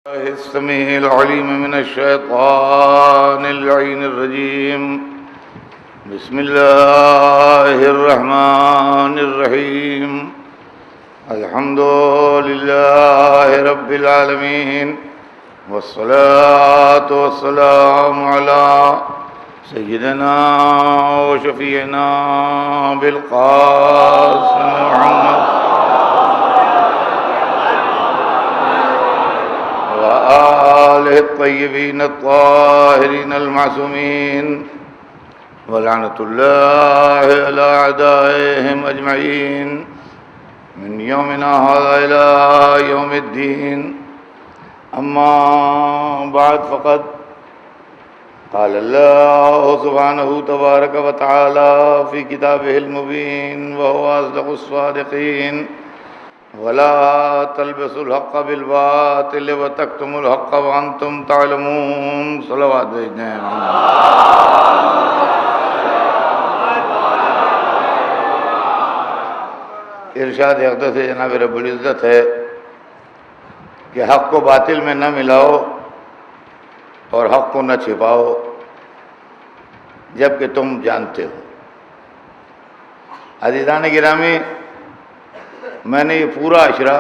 الله السميع العليم من الشيطان اللعين الرجيم. بسم الله الرحمن الرحيم. الحمد لله رب العالمين، والصلاة والسلام على سيدنا وشفيعنا بالقاسم محمد وآله الطيبين الطاهرين المعصومين، ولعنة الله على أعدائهم أجمعين من يومنا هذا إلى يوم الدين. أما بعد، فقد قال الله سبحانه تبارك وتعالى في كتابه المبين وهو أصدق الصادقين: ولا تلبسوا الحق بالباطل وتكتموا الحق وانتم تعلمون. صلوات بھیجتے ہیں. ارشاد اقدس سے جناب رب العزت ہے کہ حق کو باطل میں نہ ملاؤ اور حق کو نہ چھپاؤ جبکہ تم جانتے ہو. عزیزان گرامی، میں نے یہ پورا اشرا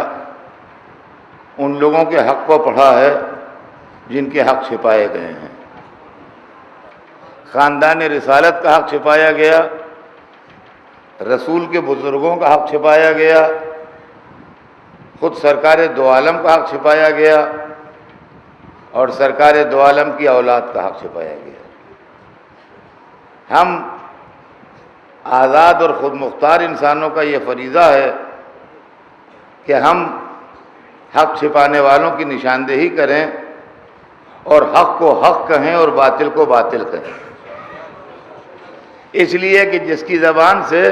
ان لوگوں کے حق کو پڑھا ہے جن کے حق چھپائے گئے ہیں. خاندان رسالت کا حق چھپایا گیا، رسول کے بزرگوں کا حق چھپایا گیا، خود سرکار دو عالم کا حق چھپایا گیا اور سرکار دو عالم کی اولاد کا حق چھپایا گیا. ہم آزاد اور خود مختار انسانوں کا یہ فریضہ ہے کہ ہم حق چھپانے والوں کی نشاندہی کریں اور حق کو حق کہیں اور باطل کو باطل کہیں. اس لیے کہ جس کی زبان سے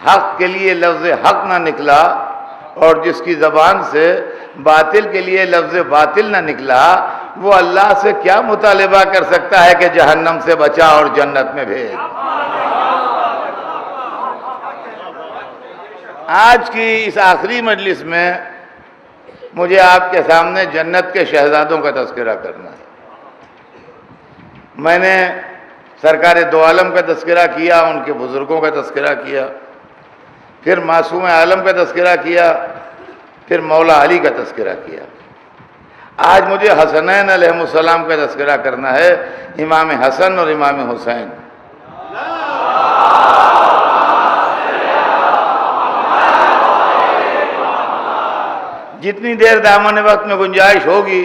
حق کے لیے لفظ حق نہ نکلا اور جس کی زبان سے باطل کے لیے لفظ باطل نہ نکلا، وہ اللہ سے کیا مطالبہ کر سکتا ہے کہ جہنم سے بچا اور جنت میں بھیج. آج کی اس آخری مجلس میں مجھے آپ کے سامنے جنت کے شہزادوں کا تذکرہ کرنا ہے. میں نے سرکار دو عالم کا تذکرہ کیا، ان کے بزرگوں کا تذکرہ کیا، پھر معصوم عالم کا تذکرہ کیا، پھر مولا علی کا تذکرہ کیا. آج مجھے حسنین علیہ السلام کا تذکرہ کرنا ہے، امام حسن اور امام حسین. جتنی دیر دامن وقت میں گنجائش ہوگی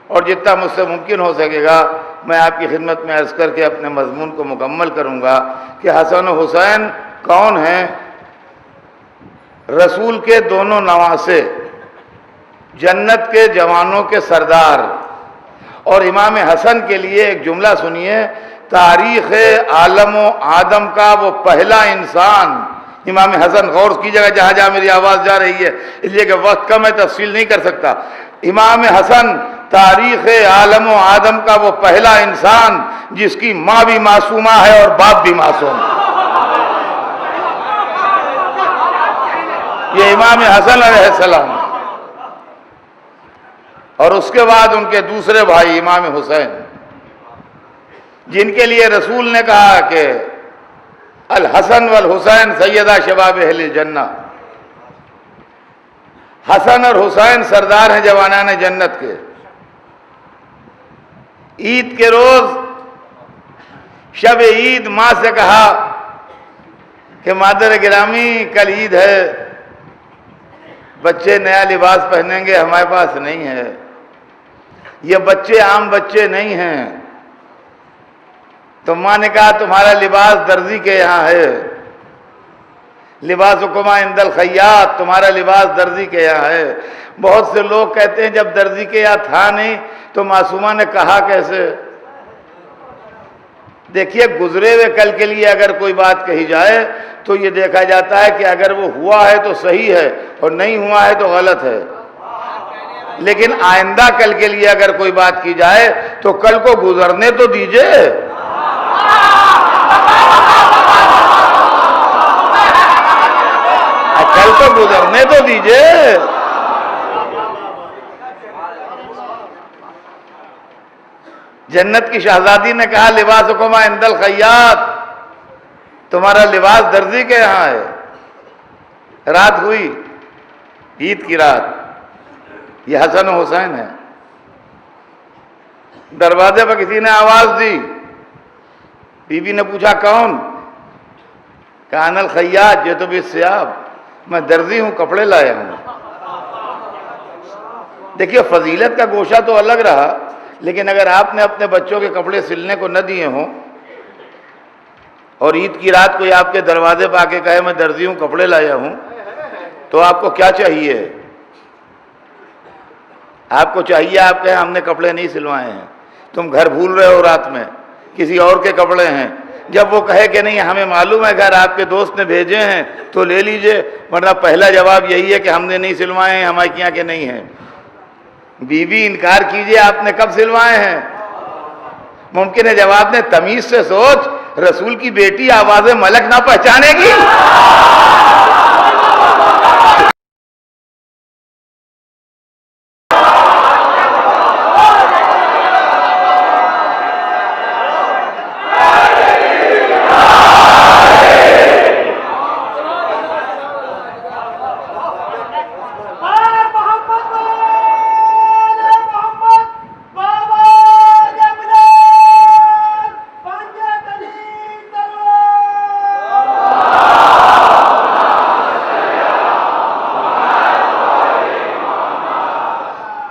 اور جتنا مجھ سے ممکن ہو سکے گا، میں آپ کی خدمت میں عرض کر کے اپنے مضمون کو مکمل کروں گا کہ حسن و حسین کون ہیں. رسول کے دونوں نواسے، جنت کے جوانوں کے سردار. اور امام حسن کے لیے ایک جملہ سنیے: تاریخ عالم و آدم کا وہ پہلا انسان. امام حسن، غور کیجیے گا جہاں جہاں میری آواز جا رہی ہے، اس لیے کہ وقت کا میں تفصیل نہیں کر سکتا. امام حسن تاریخ عالم و آدم کا وہ پہلا انسان جس کی ماں بھی معصومہ ہے اور باپ بھی معصوم ہے. یہ امام حسن علیہ السلام. اور اس کے بعد ان کے دوسرے بھائی امام حسین، جن کے لیے رسول نے کہا کہ الحسن والحسین سیدہ شباب اہل الجنہ. حسن اور حسین سردار ہیں جوانان جنت کے. عید کے روز شب عید ماں سے کہا کہ مادر گرامی کل عید ہے، بچے نیا لباس پہنیں گے، ہمارے پاس نہیں ہے. یہ بچے عام بچے نہیں ہیں. تو ماں نے کہا تمہارا لباس درزی کے یہاں ہے، لباسکما عند الخیاط، تمہارا لباس درزی کے یہاں ہے. بہت سے لوگ کہتے ہیں جب درزی کے یہاں تھا نہیں تو معصومہ نے کہا کیسے؟ دیکھیے، گزرے ہوئے کل کے لیے اگر کوئی بات کہی جائے تو یہ دیکھا جاتا ہے کہ اگر وہ ہوا ہے تو صحیح ہے اور نہیں ہوا ہے تو غلط ہے. لیکن آئندہ کل کے لیے اگر کوئی بات کی جائے تو کل کو گزرنے تو دیجئے. کل تو گزرنے تو دیجئے. جنت کی شہزادی نے کہا لباسکما عند الخیاط، تمہارا لباس درزی کے یہاں ہے۔ رات ہوئی، عید کی رات، یہ حسن و حسین ہے۔ دروازے پر کسی نے آواز دی، بی بی نے پوچھا کون؟ کہا انا الخیاط جئت بالثیاب، میں درزی ہوں، کپڑے لایا ہوں۔ دیکھیے فضیلت کا گوشہ تو الگ رہا، لیکن اگر آپ نے اپنے بچوں کے کپڑے سلنے کو نہ دیے ہوں اور عید کی رات کوئی آپ کے دروازے پہ آ کے کہے میں درزی ہوں، کپڑے لایا ہوں، تو آپ کو کیا چاہیے؟ آپ کو چاہیے آپ کہیں ہم نے کپڑے نہیں سلوائے ہیں، تم گھر بھول رہے ہو، رات میں کسی اور کے کپڑے ہیں۔ جب وہ کہے کہ نہیں ہمیں معلوم ہے گھر آپ کے دوست نے بھیجے ہیں تو لے لیجئے، ورنہ پہلا جواب یہی ہے کہ ہم نے نہیں سلوائے ہیں، ہمارے کیا کہ نہیں ہیں۔ بی بی انکار کیجئے آپ نے کب سلوائے ہیں؟ ممکن ہے جب آپ نے تمیز سے سوچ، رسول کی بیٹی آواز ملک نہ پہچانے گی؟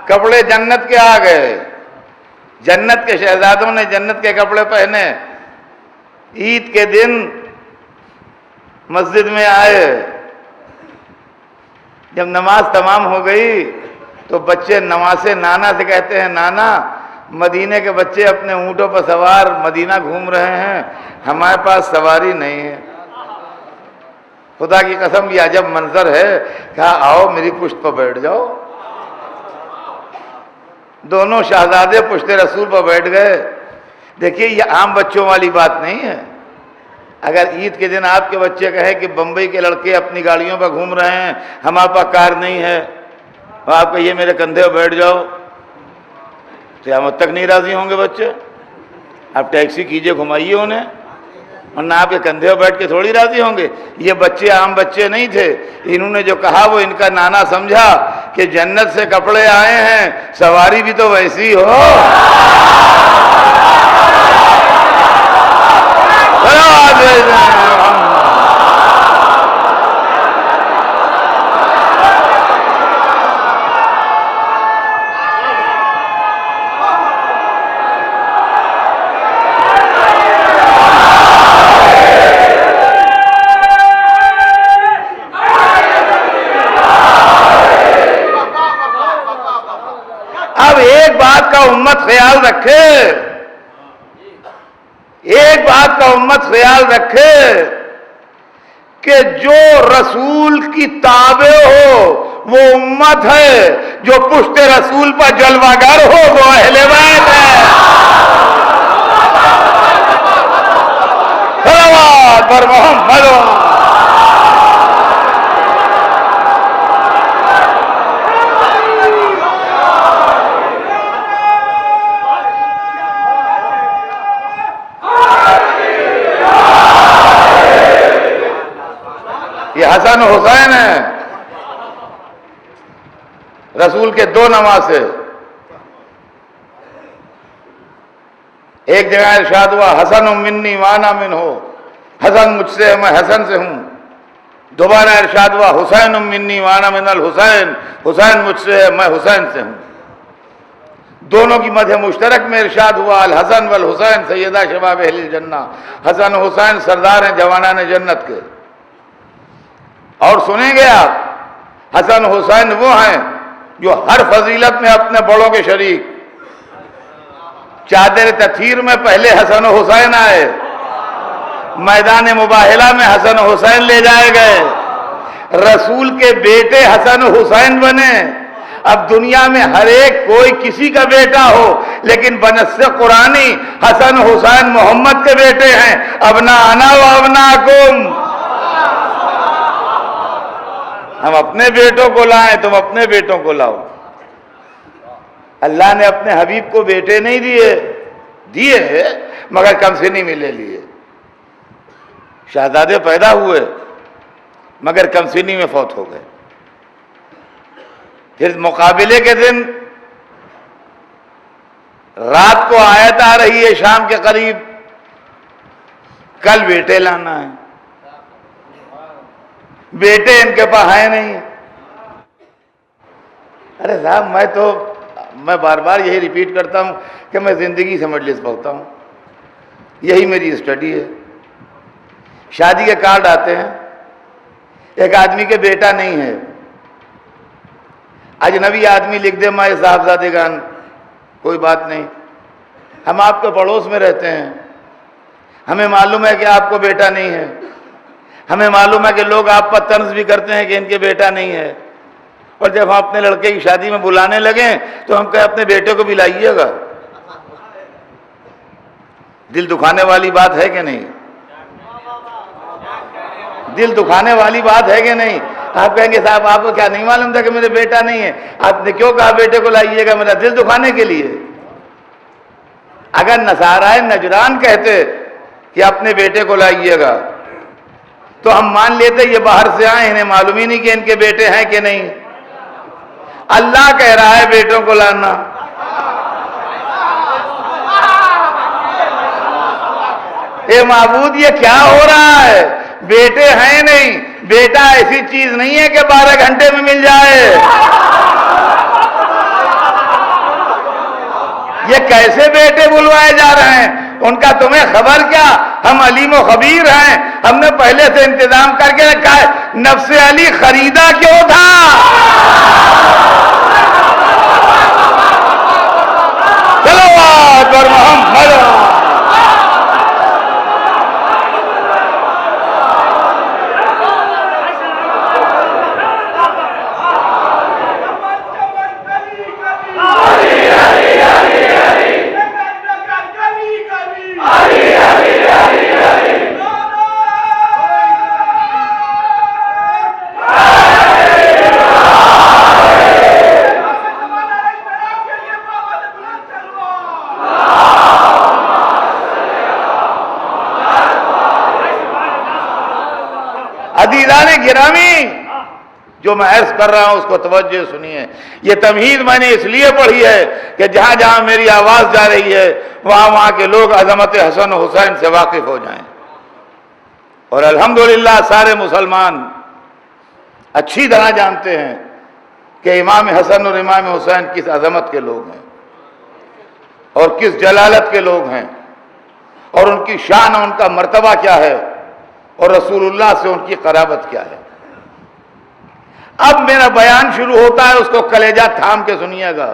کپڑے جنت کے آ گئے، جنت کے شہزادوں نے جنت کے کپڑے پہنے، عید کے دن مسجد میں آئے۔ جب نماز تمام ہو گئی تو بچے نواسے نانا سے کہتے ہیں نانا مدینے کے بچے اپنے اونٹوں پر سوار مدینہ گھوم رہے ہیں، ہمارے پاس سواری نہیں ہے۔ خدا کی قسم یہ عجب منظر ہے، کہا آؤ میری پشت پر بیٹھ جاؤ۔ دونوں شہزادے پشت رسول پر بیٹھ گئے۔ دیکھیے یہ عام بچوں والی بات نہیں ہے۔ اگر عید کے دن آپ کے بچے کہیں کہ بمبئی کے لڑکے اپنی گاڑیوں پر گھوم رہے ہیں، ہمارے پاس کار نہیں ہے، اور آپ کہیے میرے کندھے پر بیٹھ جاؤ، قیامت تک نہیں راضی ہوں گے بچے۔ آپ ٹیکسی کیجئے، گھمائیے انہیں، ورنہ آپ کے کندھے پر بیٹھ کے تھوڑی راضی ہوں گے۔ یہ بچے عام بچے نہیں تھے، انہوں نے جو کہا وہ ان کا نانا سمجھا کہ جنت سے کپڑے آئے ہیں، سواری بھی تو ویسی ہو۔ بات کا امت خیال رکھے، ایک بات کا امت خیال رکھے کہ جو رسول کی تابع ہو وہ امت ہے، جو پشت رسول پر جلوہ گر ہو وہ اہل بیت ہے۔ صلوات بر محمد۔ یہ حسن و حسین ہیں، رسول کے دو نواسے۔ ایک جگہ ارشاد ہوا حسن منی وانا منہ، حسن مجھ سے ہے میں حسن سے ہوں۔ دوبارہ ارشاد ہوا حسین منی وانا من الحسین، حسین مجھ سے ہے میں حسین سے ہوں۔ دونوں کی مدح مشترک میں ارشاد ہوا الحسن والحسین سیدہ شباب اہل الجنہ، حسن و حسین سردار ہیں جوانان جنت کے۔ اور سنیں گے آپ، حسن حسین وہ ہیں جو ہر فضیلت میں اپنے بڑوں کے شریک۔ چادر تطہیر میں پہلے حسن و حسین آئے، میدان مباہلہ میں حسن و حسین لے جائے گئے، رسول کے بیٹے حسن و حسین بنے۔ اب دنیا میں ہر ایک کوئی کسی کا بیٹا ہو، لیکن بنص قرآنی حسن و حسین محمد کے بیٹے ہیں۔ ابناءنا و ابناءکم، ہم اپنے بیٹوں کو لائیں، تم اپنے بیٹوں کو لاؤ۔ اللہ نے اپنے حبیب کو بیٹے نہیں دیے، دیے مگر کم سنی میں لے لیے، شہزادے پیدا ہوئے مگر کم سنی میں فوت ہو گئے۔ پھر مقابلے کے دن رات کو آیت آ رہی ہے شام کے قریب، کل بیٹے لانا ہے، بیٹے ان کے پاس ہیں نہیں۔ ارے صاحب میں بار بار یہی ریپیٹ کرتا ہوں کہ میں زندگی سے مجلس پڑھتا ہوں، یہی میری اسٹڈی ہے۔ شادی کے کارڈ آتے ہیں، ایک آدمی کے بیٹا نہیں ہے، اجنبی آدمی لکھ دے مائے صاحبزادگان، کوئی بات نہیں، ہم آپ کے پڑوس میں رہتے ہیں، ہمیں معلوم ہے کہ آپ کو بیٹا نہیں ہے، ہمیں معلوم ہے کہ لوگ آپ پر طنز بھی کرتے ہیں کہ ان کے بیٹا نہیں ہے، اور جب ہم اپنے لڑکے کی شادی میں بلانے لگیں تو ہم کہیں اپنے بیٹے کو بھی لائیے گا۔ دل دکھانے والی بات ہے کہ نہیں؟ دل دکھانے والی بات ہے کہ نہیں؟ آپ کہیں گے صاحب آپ کو کیا نہیں معلوم تھا کہ میرے بیٹا نہیں ہے، آپ نے کیوں کہا بیٹے کو لائیے گا؟ میرا دل دکھانے کے لیے۔ اگر نصارائے نجران کہتے کہ اپنے بیٹے کو لائیے گا تو ہم مان لیتے یہ باہر سے آئے، انہیں معلوم ہی نہیں کہ ان کے بیٹے ہیں کہ نہیں۔ اللہ کہہ رہا ہے بیٹوں کو لانا۔ اے معبود یہ کیا ہو رہا ہے؟ بیٹے ہیں نہیں، بیٹا ایسی چیز نہیں ہے کہ 12 گھنٹے میں مل جائے۔ یہ کیسے بیٹے بلوائے جا رہے ہیں؟ ان کا تمہیں خبر کیا؟ ہم علیم و خبیر ہیں، ہم نے پہلے سے انتظام کر کے رکھا ہے۔ نفس علی خریدا کیوں تھا؟ چلو اکبر محمد۔ عزیزان گرامی، جو میں عرض کر رہا ہوں اس کو توجہ سنیے۔ یہ تمہید میں نے اس لیے پڑھی ہے کہ جہاں جہاں میری آواز جا رہی ہے وہاں کے لوگ عظمت حسن و حسین سے واقف ہو جائیں۔ اور الحمدللہ سارے مسلمان اچھی طرح جانتے ہیں کہ امام حسن اور امام حسین کس عظمت کے لوگ ہیں اور کس جلالت کے لوگ ہیں، اور ان کی شان اور ان کا مرتبہ کیا ہے، اور رسول اللہ سے ان کی قرابت کیا ہے۔ اب میرا بیان شروع ہوتا ہے، اس کو کلیجہ تھام کے سنیے گا۔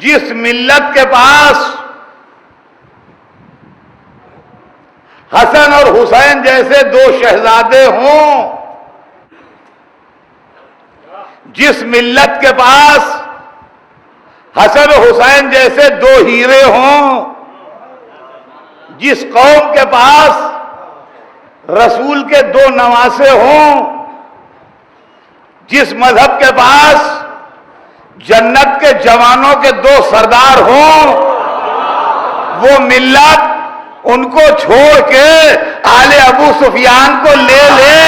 جس ملت کے پاس حسن اور حسین جیسے دو شہزادے ہوں، جس ملت کے پاس حسن و حسین جیسے دو ہیرے ہوں، جس قوم کے پاس رسول کے دو نواسے ہوں، جس مذہب کے پاس جنت کے جوانوں کے دو سردار ہوں، وہ ملت ان کو چھوڑ کے آل ابو سفیان کو لے لے۔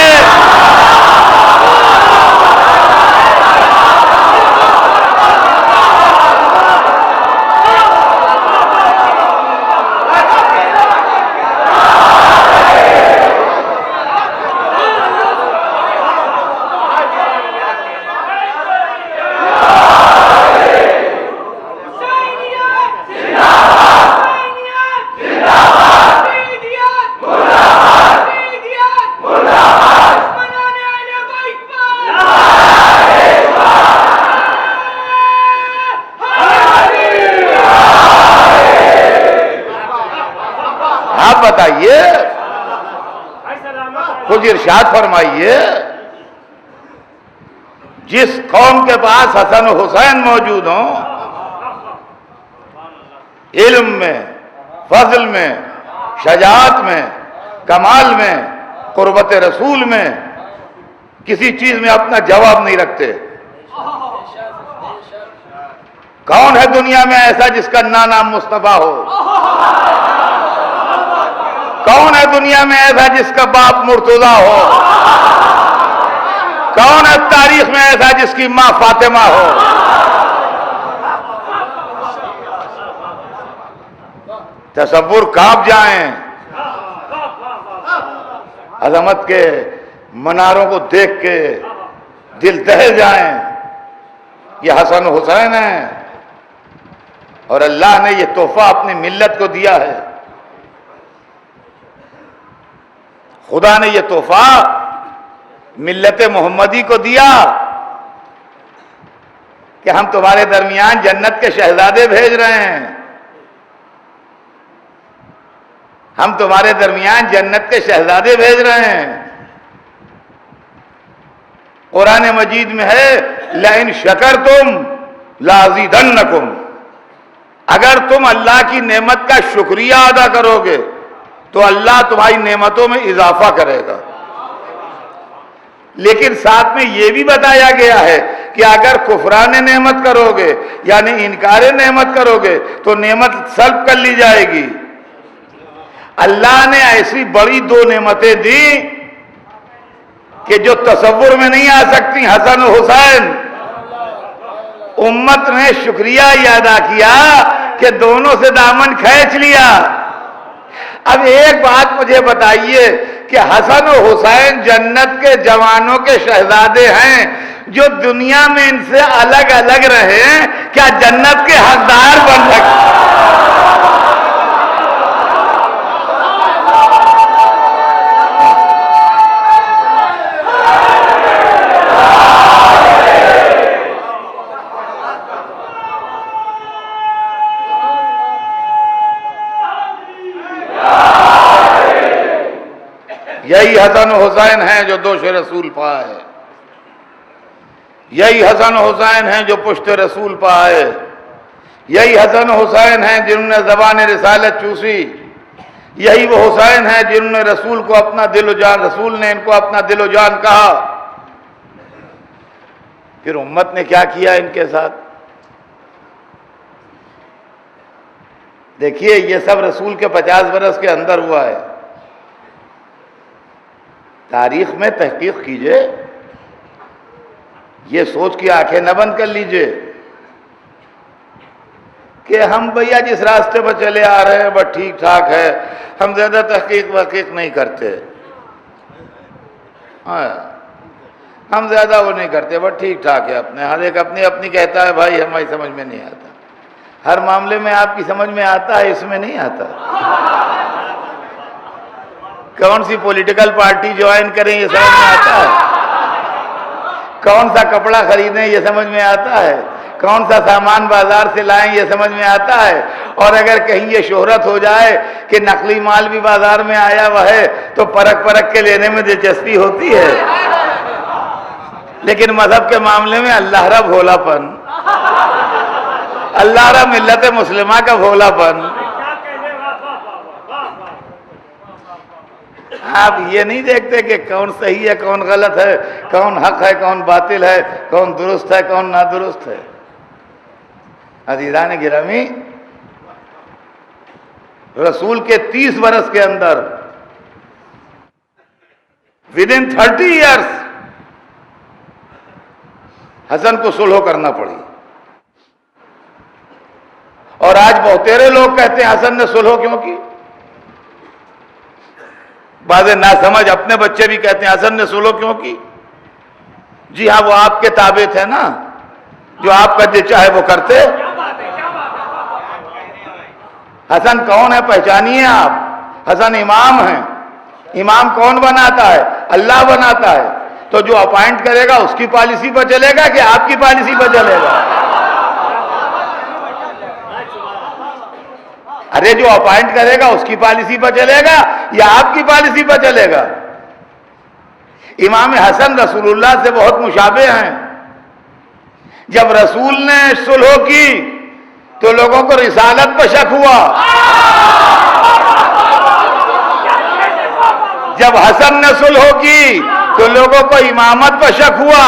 بتائیے، خود ارشاد فرمائیے، جس قوم کے پاس حسن و حسین موجود ہوں، علم میں، فضل میں، شجاعت میں، کمال میں، قربت رسول میں، کسی چیز میں اپنا جواب نہیں رکھتے، کون ہے دنیا میں ایسا جس کا نام مصطفیٰ ہو؟ کون ہے دنیا میں ایسا جس کا باپ مرتضیٰ ہو؟ کون ہے تاریخ میں ایسا جس کی ماں فاطمہ ہو؟ تصور کانپ جائیں، عظمت کے مناروں کو دیکھ کے دل دہل جائیں۔ یہ حسن و حسین ہیں، اور اللہ نے یہ تحفہ اپنی ملت کو دیا ہے۔ خدا نے یہ تحفہ ملت محمدی کو دیا کہ ہم تمہارے درمیان جنت کے شہزادے بھیج رہے ہیں، ہم تمہارے درمیان جنت کے شہزادے بھیج رہے ہیں۔ قرآن مجید میں ہے لَإِن شَكَرْتُمْ لَأَزِيدَنَّكُمْ، اگر تم اللہ کی نعمت کا شکریہ ادا کرو گے تو اللہ تمہاری نعمتوں میں اضافہ کرے گا۔ لیکن ساتھ میں یہ بھی بتایا گیا ہے کہ اگر کفران نعمت کرو گے یعنی انکار نعمت کرو گے تو نعمت سلب کر لی جائے گی۔ اللہ نے ایسی بڑی دو نعمتیں دی کہ جو تصور میں نہیں آ سکتی۔ حسن و حسین، امت نے شکریہ یہ ادا کیا کہ دونوں سے دامن کھینچ لیا۔ اب ایک بات مجھے بتائیے کہ حسن و حسین جنت کے جوانوں کے شہزادے ہیں، جو دنیا میں ان سے الگ الگ رہے کیا جنت کے حقدار بن سکتے؟ یہی حسن و حسین ہیں جو دوش رسول پائے، یہی حسن و حسین ہیں جو پشت رسول پائے، یہی حسن و حسین ہیں جنہوں نے زبان رسالت چوسی، یہی وہ حسین ہیں جنہوں نے رسول کو اپنا دل و جان، رسول نے ان کو اپنا دل و جان کہا۔ پھر امت نے کیا کیا ان کے ساتھ؟ دیکھیے یہ سب رسول کے 50 برس کے اندر ہوا ہے۔ تاریخ میں تحقیق کیجئے، یہ سوچ کے آنکھیں نہ بند کر لیجئے کہ ہم بھیا جس راستے پر چلے آ رہے ہیں بس ٹھیک ٹھاک ہے، ہم زیادہ تحقیق نہیں کرتے، ہم زیادہ وہ نہیں کرتے، بس ٹھیک ٹھاک ہے، اپنے ہر ایک اپنی کہتا ہے بھائی ہماری سمجھ میں نہیں آتا۔ ہر معاملے میں آپ کی سمجھ میں آتا ہے، اس میں نہیں آتا۔ کون سی پولیٹیکل پارٹی جوائن کریں یہ سمجھ میں آتا ہے، کون سا کپڑا خریدیں یہ سمجھ میں آتا ہے، کون سا سامان بازار سے لائیں یہ سمجھ میں آتا ہے، اور اگر کہیں یہ شہرت ہو جائے کہ نقلی مال بھی بازار میں آیا ہوا ہے تو پرکھ کے لینے میں دلچسپی ہوتی ہے۔ لیکن مذہب کے معاملے میں اللہ رب بھولا پن، اللہ رب ملت مسلمہ کا بھولا پن۔ آپ یہ نہیں دیکھتے کہ کون صحیح ہے کون غلط ہے، کون حق ہے کون باطل ہے، کون درست ہے کون نادرست ہے۔ عزیزان گرامی، رسول کے 30 برس کے اندر within 30 years حسن کو صلح کرنا پڑی، اور آج بہتیرے لوگ کہتے ہیں حسن نے صلح کیوں کی۔ بعض ناسمجھ اپنے بچے بھی کہتے ہیں حسن نے صلح کیوں کی۔ جی ہاں، وہ آپ کے تابع تھے نا، جو آپ کا جو چاہے وہ کرتے۔ حسن کون ہے پہچانیے آپ۔ حسن امام ہیں۔ امام کون بناتا ہے؟ اللہ بناتا ہے۔ تو جو اپائنٹ کرے گا اس کی پالیسی پر چلے گا کہ آپ کی پالیسی پر چلے گا؟ ارے جو اپائنٹ کرے گا اس کی پالیسی پر چلے گا یا آپ کی پالیسی پر چلے گا؟ امام حسن رسول اللہ سے بہت مشابہ ہیں۔ جب رسول نے صلح کی تو لوگوں کو رسالت پر شک ہوا، جب حسن نے صلح کی تو لوگوں کو امامت پر شک ہوا،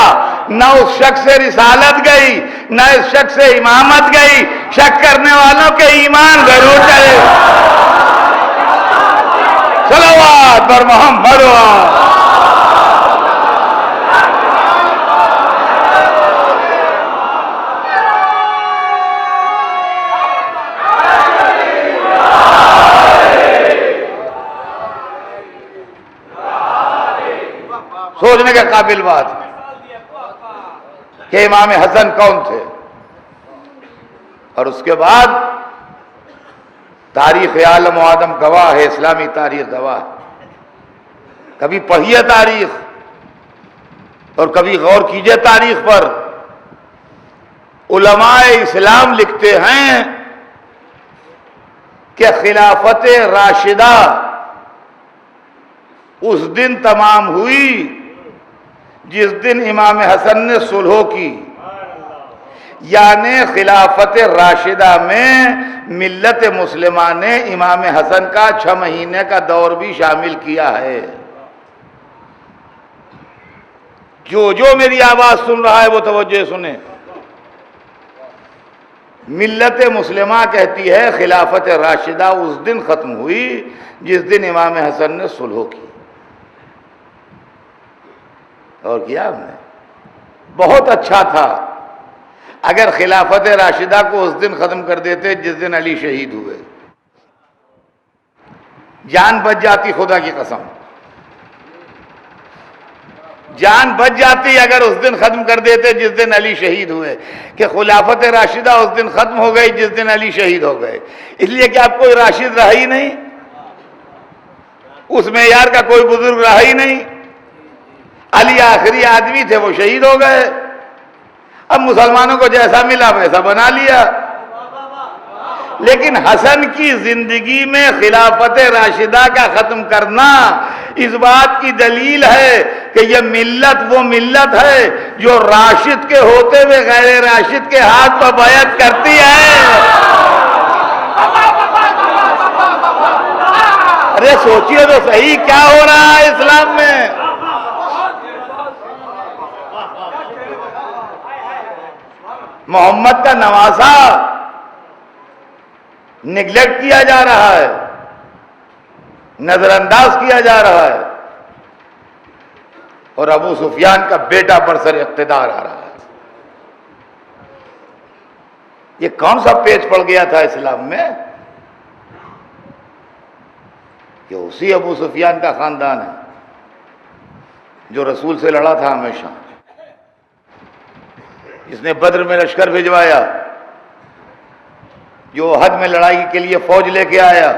نہ اس شخص سے رسالت گئی نہ اس شخص سے امامت گئی. شک کرنے والوں کے ایمان ضرور چلے. صلوات پر محمد سوچنے کے قابل بات ہے کہ امام حسن کون تھے. اور اس کے بعد تاریخ عالم و آدم گواہ ہے, اسلامی تاریخ گواہ. کبھی پڑھیے تاریخ اور کبھی غور کیجئے تاریخ پر. علماء اسلام لکھتے ہیں کہ خلافت راشدہ اس دن تمام ہوئی جس دن امام حسن نے صلح کی. یعنی خلافت راشدہ میں ملت مسلمہ نے امام حسن کا 6 مہینے کا دور بھی شامل کیا ہے. جو میری آواز سن رہا ہے وہ توجہ سنیں. ملت مسلمہ کہتی ہے خلافت راشدہ اس دن ختم ہوئی جس دن امام حسن نے صلح کی. اور کیا ہم نے بہت اچھا تھا اگر خلافت راشدہ کو اس دن ختم کر دیتے جس دن علی شہید ہوئے. جان بچ جاتی, خدا کی قسم جان بچ جاتی اگر اس دن ختم کر دیتے جس دن علی شہید ہوئے. کہ خلافت راشدہ اس دن ختم ہو گئی جس دن علی شہید ہو گئے. اس لیے کہ اب کوئی راشد رہا ہی نہیں, اس معیار کا کوئی بزرگ رہا ہی نہیں. علی آخری آدمی تھے, وہ شہید ہو گئے. اب مسلمانوں کو جیسا ملا ویسا بنا لیا. لیکن حسن کی زندگی میں خلافت راشدہ کا ختم کرنا اس بات کی دلیل ہے کہ یہ ملت وہ ملت ہے جو راشد کے ہوتے ہوئے غیر راشد کے ہاتھ پر بیعت کرتی ہے. ارے سوچئے تو صحیح کیا ہو رہا ہے اسلام میں. محمد کا نواسا نگلیکٹ کیا جا رہا ہے, نظر انداز کیا جا رہا ہے, اور ابو سفیان کا بیٹا برسر اقتدار آ رہا ہے. یہ کون سا پیچ پڑ گیا تھا اسلام میں کہ اسی ابو سفیان کا خاندان ہے جو رسول سے لڑا تھا ہمیشہ, جس نے بدر میں لشکر بھجوایا, جو احد میں لڑائی کے لیے فوج لے کے آیا,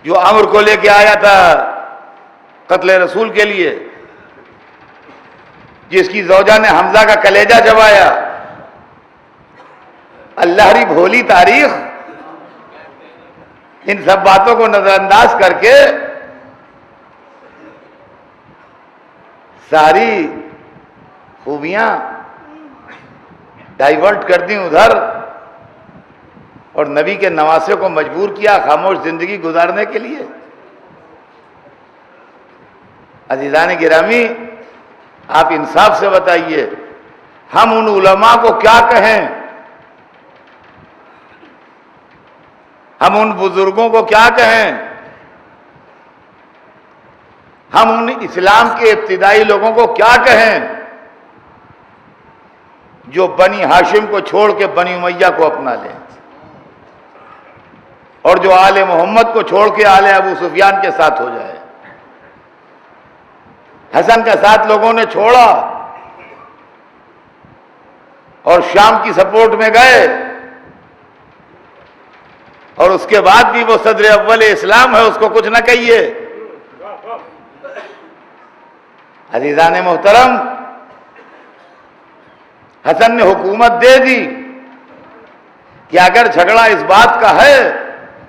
جو عمر کو لے کے آیا تھا قتل رسول کے لیے, جس کی زوجہ نے حمزہ کا کلیجہ چبایا. اللہ ری بھولی تاریخ ان سب باتوں کو نظر انداز کر کے ساری خوبیاں ڈائیورٹ کر دیں ادھر, اور نبی کے نواسے کو مجبور کیا خاموش زندگی گزارنے کے لیے. عزیزان گرامی, آپ انصاف سے بتائیے ہم ان علماء کو کیا کہیں, ہم ان بزرگوں کو کیا کہیں, ہم ان اسلام کے ابتدائی لوگوں کو کیا کہیں جو بنی ہاشم کو چھوڑ کے بنی امیہ کو اپنا لیں, اور جو آل محمد کو چھوڑ کے آل ابو سفیان کے ساتھ ہو جائے. حسن کا ساتھ لوگوں نے چھوڑا اور شام کی سپورٹ میں گئے, اور اس کے بعد بھی وہ صدر اول اسلام ہے, اس کو کچھ نہ کہیے. عزیزان محترم, حسن نے حکومت دے دی کہ اگر جھگڑا اس بات کا ہے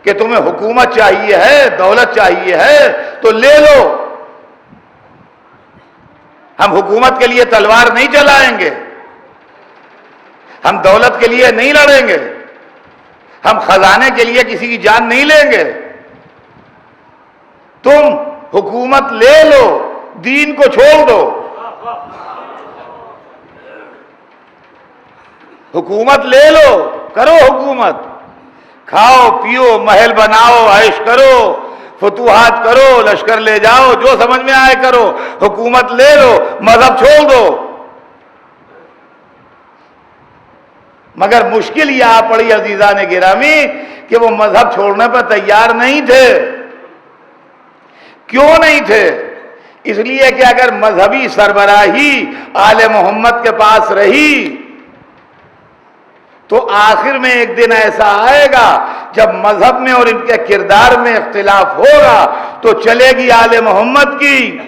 کہ تمہیں حکومت چاہیے ہے, دولت چاہیے ہے تو لے لو, ہم حکومت کے لیے تلوار نہیں چلائیں گے, ہم دولت کے لیے نہیں لڑیں گے, ہم خزانے کے لیے کسی کی جان نہیں لیں گے. تم حکومت لے لو, دین کو چھوڑ دو. حکومت لے لو، کرو حکومت، کھاؤ پیو، محل بناؤ، عیش کرو، فتوحات کرو، لشکر لے جاؤ، جو سمجھ میں آئے کرو، حکومت لے لو، مذہب چھوڑ دو۔ مگر مشکل یہ آ پڑی عزیزان گرامی کہ وہ مذہب چھوڑنے پر تیار نہیں تھے۔ کیوں نہیں تھے؟ اس لیے کہ اگر مذہبی سربراہی آل محمد کے پاس رہی تو آخر میں ایک دن ایسا آئے گا جب مذہب میں اور ان کے کردار میں اختلاف ہوگا تو چلے گی آل محمد کی۔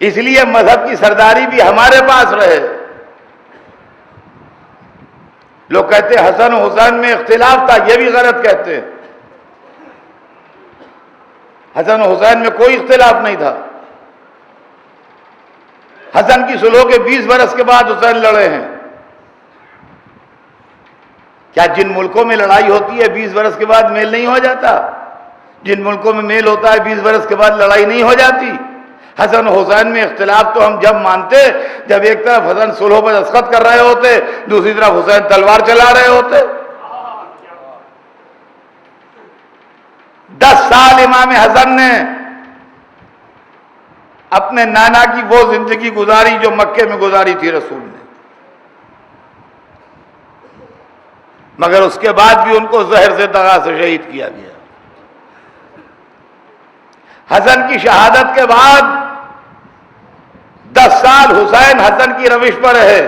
اس لیے مذہب کی سرداری بھی ہمارے پاس رہے۔ لوگ کہتے ہیں حسن و حسین میں اختلاف تھا، یہ بھی غلط کہتے ہیں۔ حسن و حسین میں کوئی اختلاف نہیں تھا۔ حسن کی صلح کے 20 برس کے بعد حسین لڑے ہیں۔ کیا جن ملکوں میں لڑائی ہوتی ہے 20 برس کے بعد میل نہیں ہو جاتا؟ جن ملکوں میں میل ہوتا ہے 20 برس کے بعد لڑائی نہیں ہو جاتی؟ حسن و حسین میں اختلاف تو ہم جب مانتے جب ایک طرف حسن صلح پر دستخط کر رہے ہوتے، دوسری طرف حسین تلوار چلا رہے ہوتے۔ 10 سال امام حسن نے اپنے نانا کی وہ زندگی گزاری جو مکے میں گزاری تھی رسول نے، مگر اس کے بعد بھی ان کو زہر سے دغا سے شہید کیا گیا۔ حسن کی شہادت کے بعد 10 سال حسین حسن کی روش پر رہے۔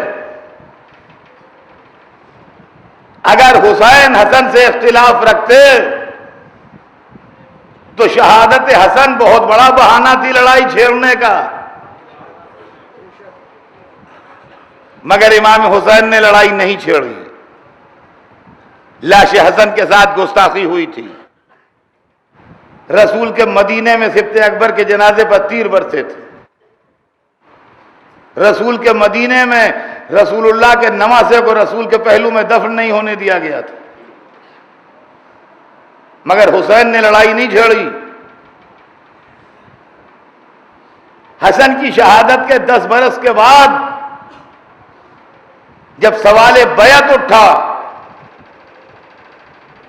اگر حسین حسن سے اختلاف رکھتے تو شہادت حسن بہت بڑا بہانہ تھی لڑائی چھیڑنے کا، مگر امام حسین نے لڑائی نہیں چھیڑی۔ لاش حسن کے ساتھ گستاخی ہوئی تھی۔ رسول کے مدینے میں سبط اکبر کے جنازے پر تیر برسے تھے۔ رسول کے مدینے میں رسول اللہ کے نواسے کو رسول کے پہلو میں دفن نہیں ہونے دیا گیا تھا، مگر حسین نے لڑائی نہیں چھیڑی۔ حسن کی شہادت کے 10 برس کے بعد جب سوال بیعت اٹھا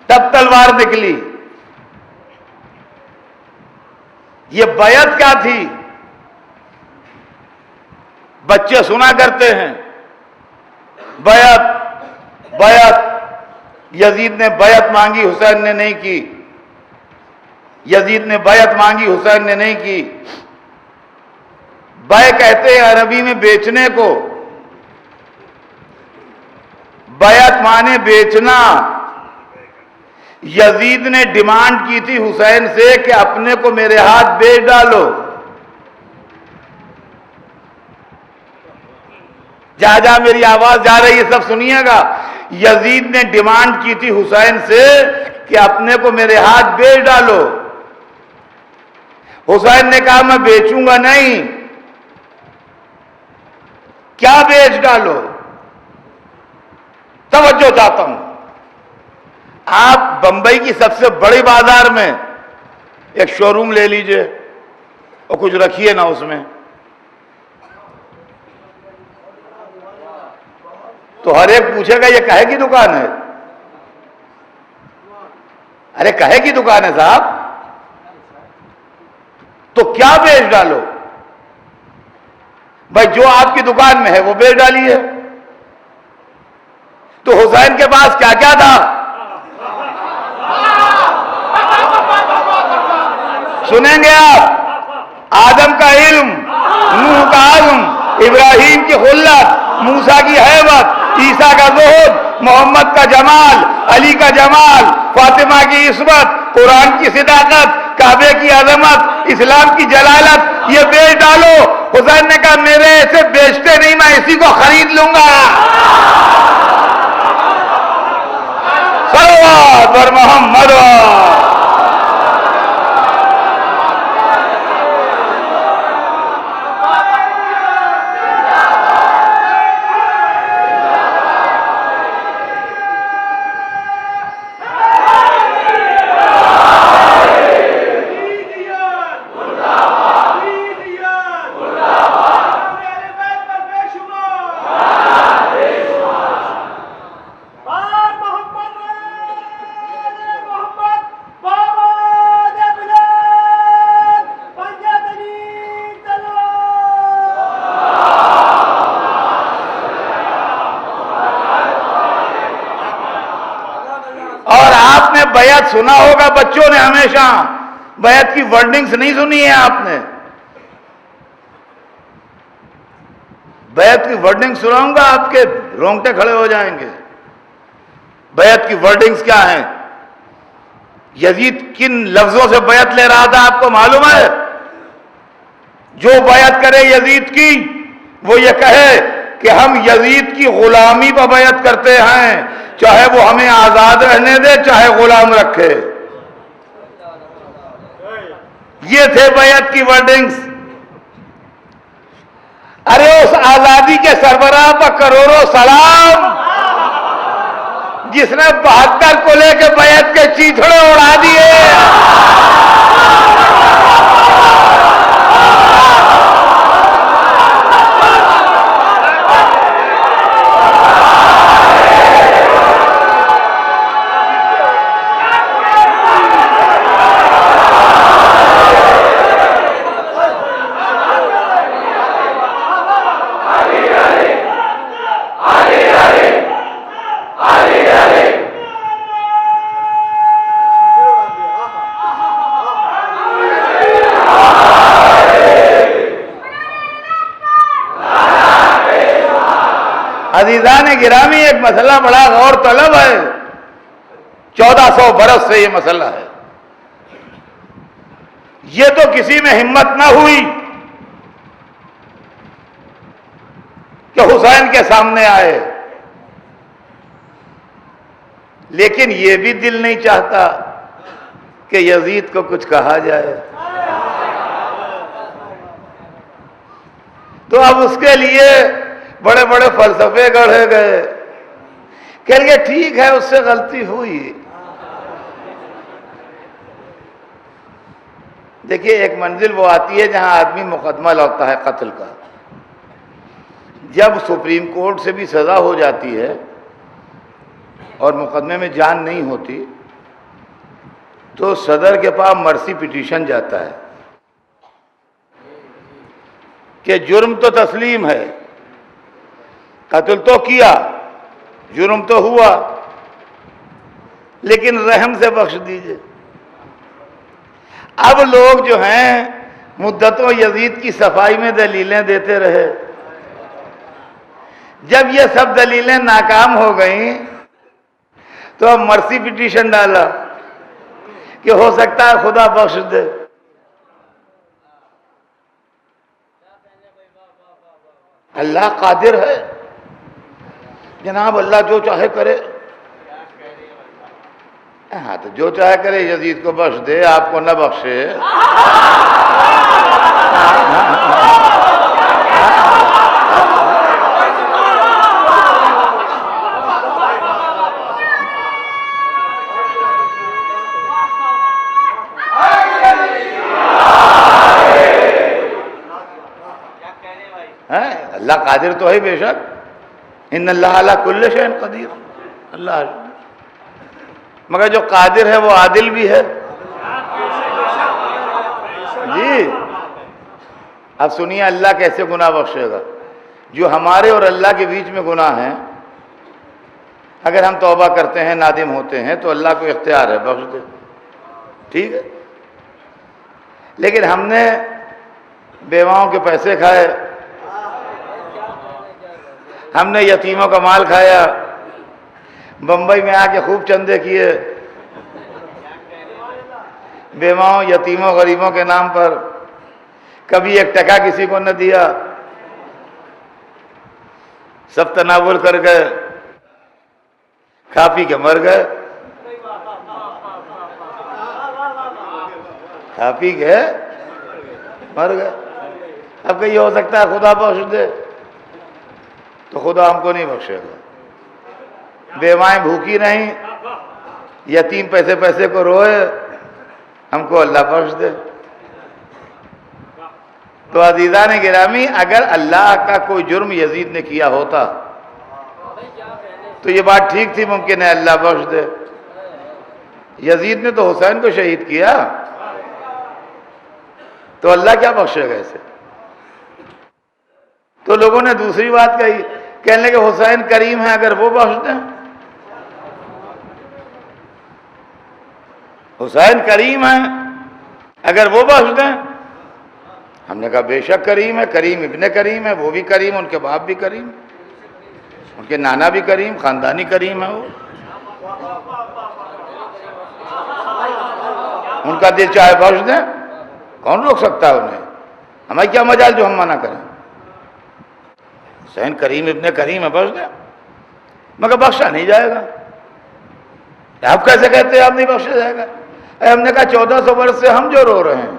تب تلوار نکلی۔ یہ بیعت کیا تھی؟ بچے سنا کرتے ہیں بیعت بیعت، یزید نے بیعت مانگی حسین نے نہیں کی، یزید نے بیعت مانگی حسین نے نہیں کی۔ بے کہتے ہیں عربی میں بیچنے کو، بیعت مانے بیچنا۔ یزید نے ڈیمانڈ کی تھی حسین سے کہ اپنے کو میرے ہاتھ بیچ ڈالو۔ جہاں جہاں میری آواز جا رہی ہے سب سنیے گا، یزید نے ڈیمانڈ کی تھی حسین سے کہ اپنے کو میرے ہاتھ بیچ ڈالو۔ حسین نے کہا میں بیچوں گا نہیں۔ کیا بیچ ڈالو؟ توجہ چاہتا ہوں، آپ بمبئی کی سب سے بڑی بازار میں ایک شو روم لے لیجئے اور کچھ رکھیے نا اس میں، تو ہر ایک پوچھے گا یہ کہے کی دکان ہے؟ ارے کہے کی دکان ہے صاحب؟ تو کیا بیچ ڈالو؟ بھائی جو آپ کی دکان میں ہے وہ بیچ ڈالیے۔ تو حسین کے پاس کیا کیا تھا؟ سنیں گے آپ، آدم کا علم، نوح کا عزم، ابراہیم کی خلت، موسیٰ کی ہیبت، عیسیٰ کا زہد، محمد کا جمال، علی کا جمال، فاطمہ کی عصمت، قرآن کی صداقت، کعبے کی عظمت، اسلام کی جلالت، یہ بیچ ڈالو۔ حسین نے کہا میرے ایسے بیچتے نہیں، میں اسی کو خرید لوں گا۔ صلوات بر محمد۔ بیعت سنا ہوگا بچوں نے ہمیشہ، بیعت کی ورڈنگز نہیں سنی ہے آپ نے؟ بیعت کی ورڈنگ سناؤں گا آپ کے رونگٹے کھڑے ہو جائیں گے۔ بیعت کی ورڈنگز کیا ہیں؟ یزید کن لفظوں سے بیعت لے رہا تھا آپ کو معلوم ہے؟ جو بیعت کرے یزید کی وہ یہ کہے کہ ہم یزید کی غلامی پر بیعت کرتے ہیں، چاہے وہ ہمیں آزاد رہنے دے چاہے غلام رکھے۔ یہ تھے بیعت کی ورڈنگز۔ ارے اس آزادی کے سربراہ پر کروڑوں سلام جس نے 72 کو لے کے بیعت کے چیتھڑے اڑا دیے۔ عزیزان گرامی، ایک مسئلہ بڑا غور طلب ہے، 1400 برس سے یہ مسئلہ ہے۔ یہ تو کسی میں ہمت نہ ہوئی کہ حسین کے سامنے آئے، لیکن یہ بھی دل نہیں چاہتا کہ یزید کو کچھ کہا جائے، تو اب اس کے لیے بڑے بڑے فلسفے گڑھے گئے، کہہ لئے ٹھیک ہے اس سے غلطی ہوئی۔ دیکھیے ایک منزل وہ آتی ہے جہاں آدمی مقدمہ لڑتا ہے قتل کا، جب سپریم کورٹ سے بھی سزا ہو جاتی ہے اور مقدمے میں جان نہیں ہوتی تو صدر کے پاس مرسی پٹیشن جاتا ہے کہ جرم تو تسلیم ہے، قتل تو کیا، جرم تو ہوا، لیکن رحم سے بخش دیجئے۔ اب لوگ جو ہیں مدتوں یزید کی صفائی میں دلیلیں دیتے رہے، جب یہ سب دلیلیں ناکام ہو گئیں تو اب مرسی پٹیشن ڈالا کہ ہو سکتا ہے خدا بخش دے۔ اللہ قادر ہے جناب، اللہ جو چاہے کرے۔ ہاں تو جو چاہے کرے، یزید کو بخش دے، آپ کو نہ بخشے۔ اللہ قادر تو ہے بے شک، ان اللہ علی کل شیء قدیر، اللہ، مگر جو قادر ہے وہ عادل بھی ہے۔ جی اب سنیے اللہ کیسے گناہ بخشے گا۔ جو ہمارے اور اللہ کے بیچ میں گناہ ہیں، اگر ہم توبہ کرتے ہیں، نادم ہوتے ہیں تو اللہ کو اختیار ہے بخش دے، ٹھیک ہے۔ لیکن ہم نے بیواؤں کے پیسے کھائے، ہم نے یتیموں کا مال کھایا، بمبئی میں آ کے خوب چندے کیے، بیواؤں یتیموں غریبوں کے نام پر، کبھی ایک ٹکا کسی کو نہ دیا، سب تناول کر گئے، کھا پی کے مر گئے، کھا پی کے مر گئے۔ اب کہ یہ ہو سکتا ہے خدا بخش دے، تو خدا ہم کو نہیں بخشے گا۔ بیوائیں بھوکی نہیں، یتیم پیسے پیسے کو روئے، ہم کو اللہ بخش دے۔ تو عزیزان گرامی، اگر اللہ کا کوئی جرم یزید نے کیا ہوتا تو یہ بات ٹھیک تھی، ممکن ہے اللہ بخش دے۔ یزید نے تو حسین کو شہید کیا، تو اللہ کیا بخشے گا اسے؟ تو لوگوں نے دوسری بات کہی، کہنے لگے حسین کریم ہے، اگر وہ بخش دیں۔ حسین کریم ہیں، اگر وہ بخش دیں؟ ہم نے کہا بے شک کریم ہے، کریم ابن کریم ہے، وہ بھی کریم، ان کے باپ بھی کریم، ان کے نانا بھی کریم، خاندانی کریم ہے وہ، ان کا دل چاہے بخش دیں، کون روک سکتا ہے انہیں؟ ہمیں کیا مجال جو ہم منع کریں؟ حسین کریم ابن کریم ہے، بخش دیں، مگر بخشا نہیں جائے گا۔ آپ کیسے کہتے ہیں آپ نہیں بخشا جائے گا؟ ہم نے کہا 1400 برس سے ہم جو رو رہے ہیں۔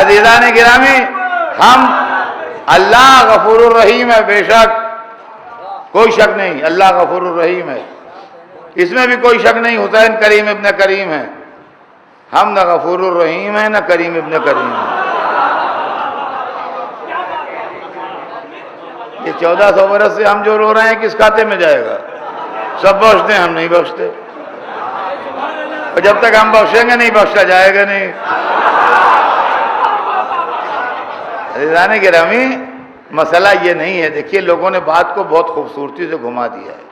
عزیزان گرامی، ہم اللہ غفور الرحیم ہے، بے شک کوئی شک نہیں، اللہ غفور الرحیم ہے، اس میں بھی کوئی شک نہیں۔ حسین کریم ابن کریم ہے، ہم نہ غفور الرحیم ہیں نہ کریم ابن کریم ہیں۔ یہ 1400 برس سے ہم جو رو رہے ہیں کس کھاتے میں جائے گا؟ سب بخشتے ہیں، ہم نہیں بخشتے، اور جب تک ہم بخشیں گے نہیں بخشا جائے گا نہیں۔ عزیزان گرامی، مسئلہ یہ نہیں ہے، دیکھیے لوگوں نے بات کو بہت خوبصورتی سے گھما دیا ہے،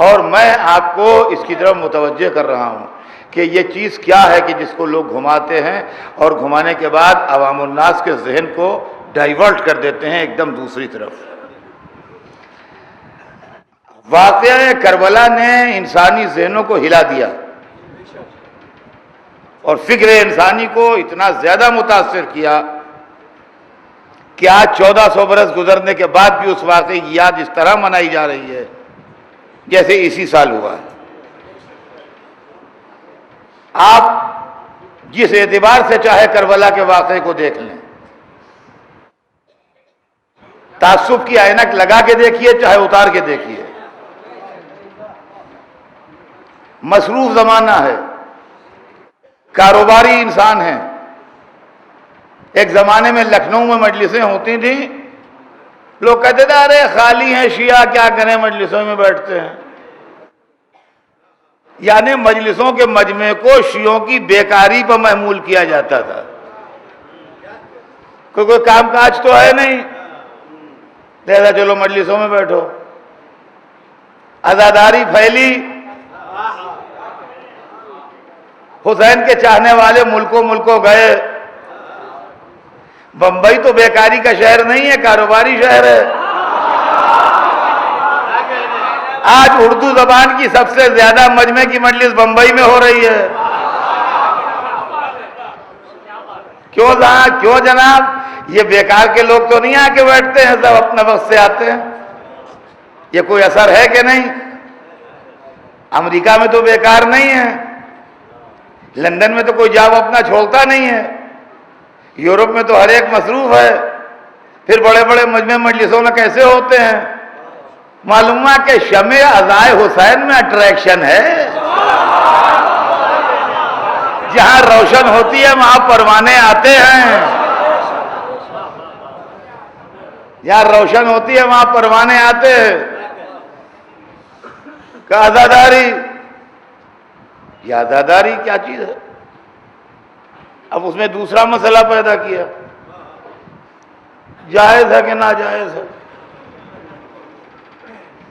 اور میں آپ کو اس کی طرف متوجہ کر رہا ہوں کہ یہ چیز کیا ہے کہ جس کو لوگ گھماتے ہیں، اور گھمانے کے بعد عوام الناس کے ذہن کو ڈائیورٹ کر دیتے ہیں ایک دم دوسری طرف۔ واقعہ کربلا نے انسانی ذہنوں کو ہلا دیا، اور فکر انسانی کو اتنا زیادہ متاثر کیا کہ آج 1400 برس گزرنے کے بعد بھی اس واقعے کی یاد اس طرح منائی جا رہی ہے جیسے اسی سال ہوا ہے۔ آپ جس اعتبار سے چاہے کربلا کے واقعے کو دیکھ لیں، تعصب کی عینک لگا کے دیکھیے چاہے اتار کے دیکھیے، مصروف زمانہ ہے، کاروباری انسان ہیں۔ ایک زمانے میں لکھنؤ میں مجلسیں ہوتی تھیں، لوگ کہتے تھے ارے خالی ہیں شیعہ، کیا کریں مجلسوں میں بیٹھتے ہیں، یعنی مجلسوں کے مجمع کو شیعوں کی بیکاری پر محمول کیا جاتا تھا، کوئی کام کاج تو ہے نہیں، لہذا چلو مجلسوں میں بیٹھو۔ عزاداری پھیلی، حسین کے چاہنے والے ملکوں گئے۔ بمبئی تو بیکاری کا شہر نہیں ہے، کاروباری شہر ہے۔ آج اردو زبان کی سب سے زیادہ مجمع کی مجلس بمبئی میں ہو رہی ہے۔ کیوں جناب؟ یہ بیکار کے لوگ تو نہیں آ کے بیٹھتے ہیں، سب اپنے وقت سے آتے ہیں۔ یہ کوئی اثر ہے کہ نہیں؟ امریکہ میں تو بیکار نہیں ہے، لندن میں تو کوئی جاب اپنا چھوڑتا نہیں ہے، یورپ میں تو ہر ایک مصروف ہے، پھر بڑے بڑے مجمع مجلسوں میں کیسے ہوتے ہیں؟ معلوم ہے کہ شمع عزائے حسین میں اٹریکشن ہے، جہاں روشن ہوتی ہے وہاں پروانے آتے ہیں، جہاں روشن ہوتی ہے وہاں پروانے آتے ہیں۔ کہ عزاداری، یہ عزاداری کیا چیز ہے؟ اب اس میں دوسرا مسئلہ پیدا کیا، جائز ہے کہ ناجائز ہے،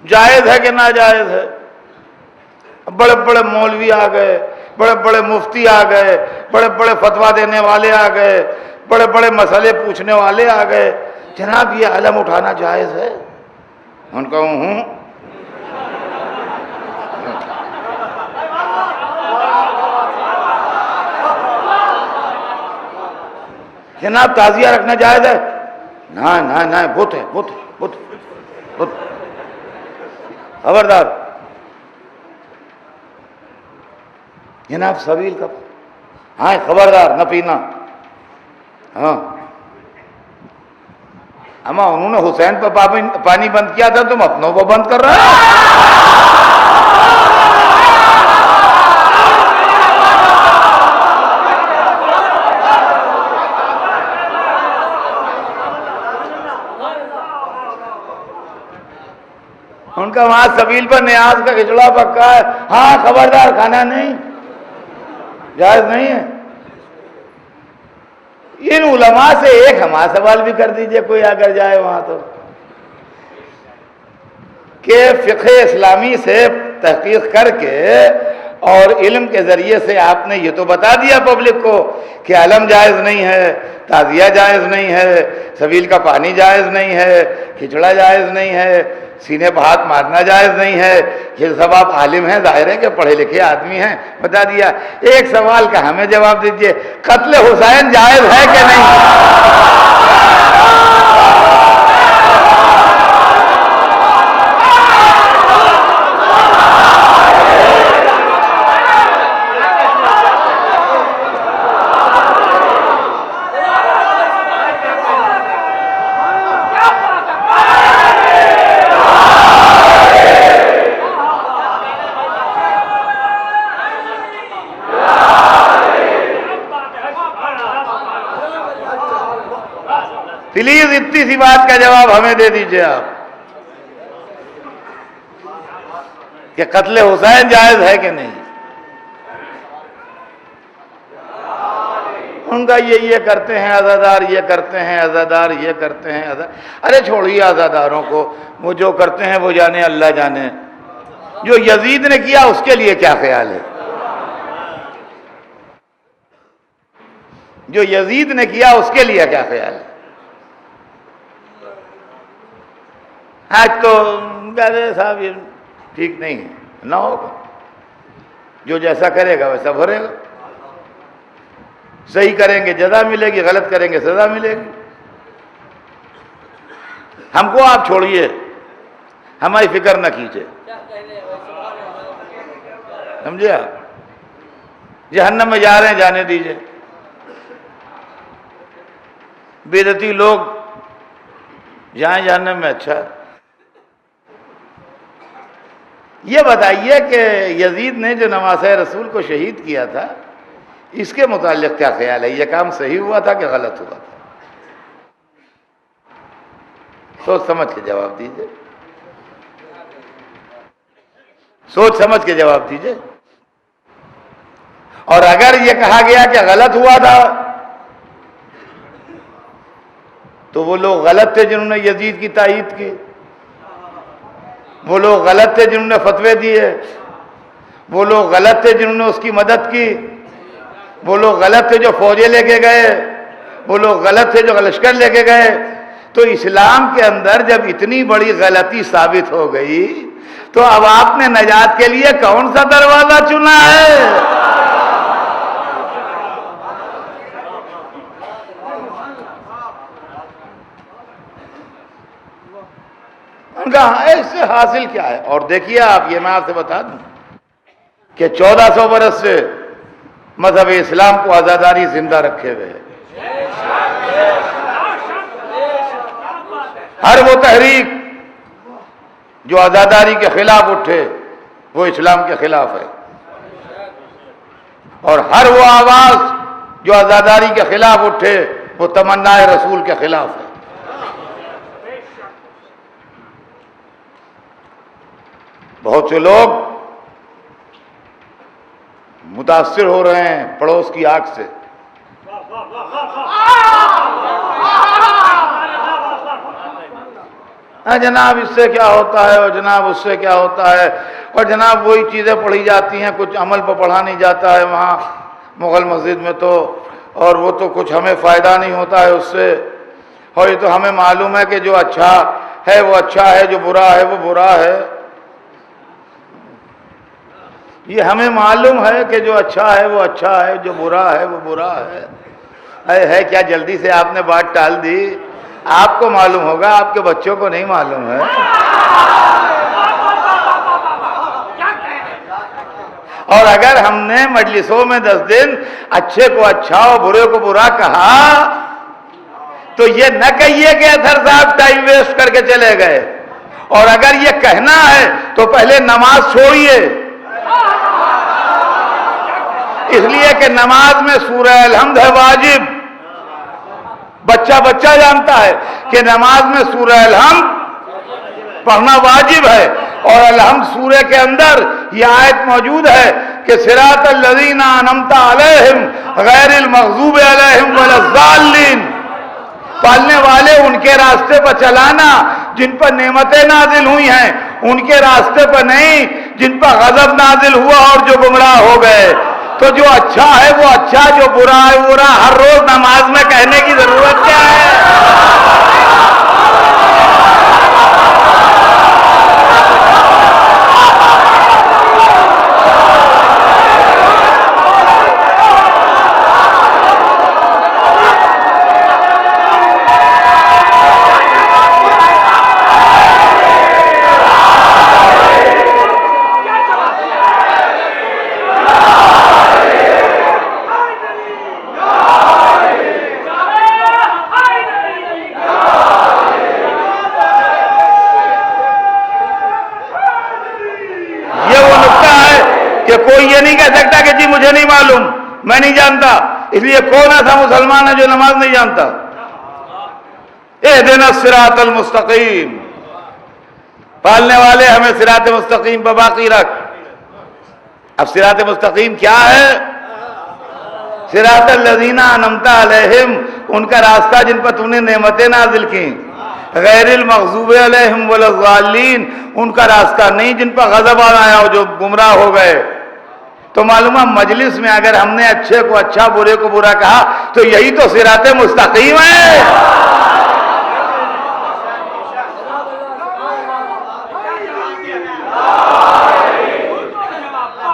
جائز ہے کہ ناجائز ہے۔ بڑے بڑے مولوی آ گئے، بڑے بڑے مفتی آ گئے، بڑے بڑے فتویٰ دینے والے آ گئے، بڑے بڑے مسئلے پوچھنے والے آ گئے، جناب یہ علم اٹھانا جائز ہے؟ ان کا ہوں، جناب تعزیہ رکھنا جائز ہے؟ نہ بت ہے، بت خبردار۔ جناب سبیل کا، ہاں خبردار نہ پینا، ہاں اما انہوں نے حسین پر پانی بند کیا تھا، تم اپنوں کو بند کر رہے ہو۔ ان کا وہاں سبیل پر نیاز کا کھچڑا پکا ہے، ہاں خبردار کھانا نہیں، جائز نہیں ہے۔ ان علماء سے ایک ہمارا سوال بھی کر دیجئے کوئی اگر جائے وہاں تو، کہ فقہ اسلامی سے تحقیق کر کے اور علم کے ذریعے سے آپ نے یہ تو بتا دیا پبلک کو کہ علم جائز نہیں ہے، تعزیہ جائز نہیں ہے، سبیل کا پانی جائز نہیں ہے، کھچڑا جائز نہیں ہے، سینے پر ہاتھ مارنا جائز نہیں ہے، یہ سب آپ عالم ہیں، ظاہر ہے کہ پڑھے لکھے آدمی ہیں، بتا دیا۔ ایک سوال کا ہمیں جواب دیجئے، قتل حسین جائز ہے کہ نہیں؟ پلیز اتنی سی بات کا جواب ہمیں دے دیجئے آپ کہ قتل حسین جائز ہے کہ نہیں؟ ان کا یہ کرتے ہیں عزادار، یہ کرتے ہیں عزادار، یہ کرتے ہیں ارے چھوڑیے عزاداروں کو، وہ جو کرتے ہیں وہ جانے، اللہ جانے۔ جو یزید نے کیا اس کے لیے کیا خیال ہے؟ جو یزید نے کیا اس کے لیے کیا خیال ہے؟ آج تو کہتے صاحب یہ ٹھیک نہیں ہے، نہ ہوگا، جو جیسا کرے گا ویسا بھرے گا، صحیح کریں گے جزا ملے گی، غلط کریں گے سزا ملے گی۔ ہم کو آپ چھوڑیے، ہماری فکر نہ کیجیے، سمجھے آپ؟ جہنم میں جا رہے ہیں جانے دیجیے، بدعتی لوگ جائیں جہنم میں، اچھا۔ یہ بتائیے کہ یزید نے جو نواسہ رسول کو شہید کیا تھا اس کے متعلق کیا خیال ہے؟ یہ کام صحیح ہوا تھا کہ غلط ہوا تھا؟ سوچ سمجھ کے جواب دیجیے، سوچ سمجھ کے جواب دیجیے۔ اور اگر یہ کہا گیا کہ غلط ہوا تھا تو وہ لوگ غلط تھے جنہوں نے یزید کی تائید کی، وہ لوگ غلط تھے جنہوں نے فتوے دیے، وہ لوگ غلط تھے جنہوں نے اس کی مدد کی، وہ لوگ غلط تھے جو فوجیں لے کے گئے، وہ لوگ غلط تھے جو لشکر لے کے گئے۔ تو اسلام کے اندر جب اتنی بڑی غلطی ثابت ہو گئی تو اب آپ نے نجات کے لیے کون سا دروازہ چنا ہے؟ ان کا اس سے حاصل کیا ہے؟ اور دیکھیے آپ، یہ میں آپ سے بتا دوں کہ 1400 برس سے مذہب اسلام کو آزاداری زندہ رکھے ہوئے ہے۔ ہر وہ تحریک جو آزاداری کے خلاف اٹھے وہ اسلام کے خلاف ہے، اور ہر وہ آواز جو آزاداری کے خلاف اٹھے وہ تمنا رسول کے خلاف ہے۔ بہت سے لوگ متاثر ہو رہے ہیں پڑوس کی آگ سے، جناب اس سے کیا ہوتا ہے اور جناب اس سے کیا ہوتا ہے، اور جناب وہی چیزیں پڑھی جاتی ہیں، کچھ عمل پہ پڑھا نہیں جاتا ہے وہاں مغل مسجد میں تو، اور وہ تو کچھ ہمیں فائدہ نہیں ہوتا ہے اس سے، اور یہ تو ہمیں معلوم ہے کہ جو اچھا ہے وہ اچھا ہے، جو برا ہے وہ برا ہے۔ یہ ہمیں معلوم ہے کہ جو اچھا ہے وہ اچھا ہے، جو برا ہے وہ برا ہے۔ ہے کیا جلدی سے آپ نے بات ٹال دی؟ آپ کو معلوم ہوگا، آپ کے بچوں کو نہیں معلوم ہے۔ اور اگر ہم نے مجلسوں میں 10 دن اچھے کو اچھا اور برے کو برا کہا تو یہ نہ کہیے کہ اطہر صاحب ٹائم ویسٹ کر کے چلے گئے، اور اگر یہ کہنا ہے تو پہلے نماز چھوڑیے، اس لیے کہ نماز میں سورہ الحمد ہے واجب، بچہ بچہ جانتا ہے کہ نماز میں سورہ الحمد پڑھنا واجب ہے، اور الحمد سورہ کے اندر یہ آیت موجود ہے کہ صراط الذین انعمت علیہم غیر المغضوب علیہم ولا الضالین، پالنے والے ان کے راستے پر چلانا جن پر نعمتیں نازل ہوئی ہیں، ان کے راستے پر نہیں جن پر غضب نازل ہوا اور جو گمراہ ہو گئے۔ تو جو اچھا ہے وہ اچھا، جو برا ہے وہ برا، ہر روز نماز میں کہنے کی ضرورت کیا ہے؟ کوئی یہ نہیں کہہ سکتا کہ جی مجھے نہیں معلوم، میں نہیں جانتا، اس لیے کون ایسا مسلمان ہے جو نماز نہیں جانتا؟ اہدنا الصراط المستقیم، پالنے والے ہمیں صراط مستقیم پر باقی رکھ۔ اب صراط مستقیم کیا ہے؟ صراط الذین انعمت علیہم، ان کا راستہ جن پر تو نے نعمتیں نازل کی، غیر المغضوب علیہم ولا الضالین، ان کا راستہ نہیں جن پر غضب آیا اور جو گمراہ ہو گئے۔ تو معلوم ہے مجلس میں اگر ہم نے اچھے کو اچھا برے کو برا کہا تو یہی تو صراط مستقیم ہے۔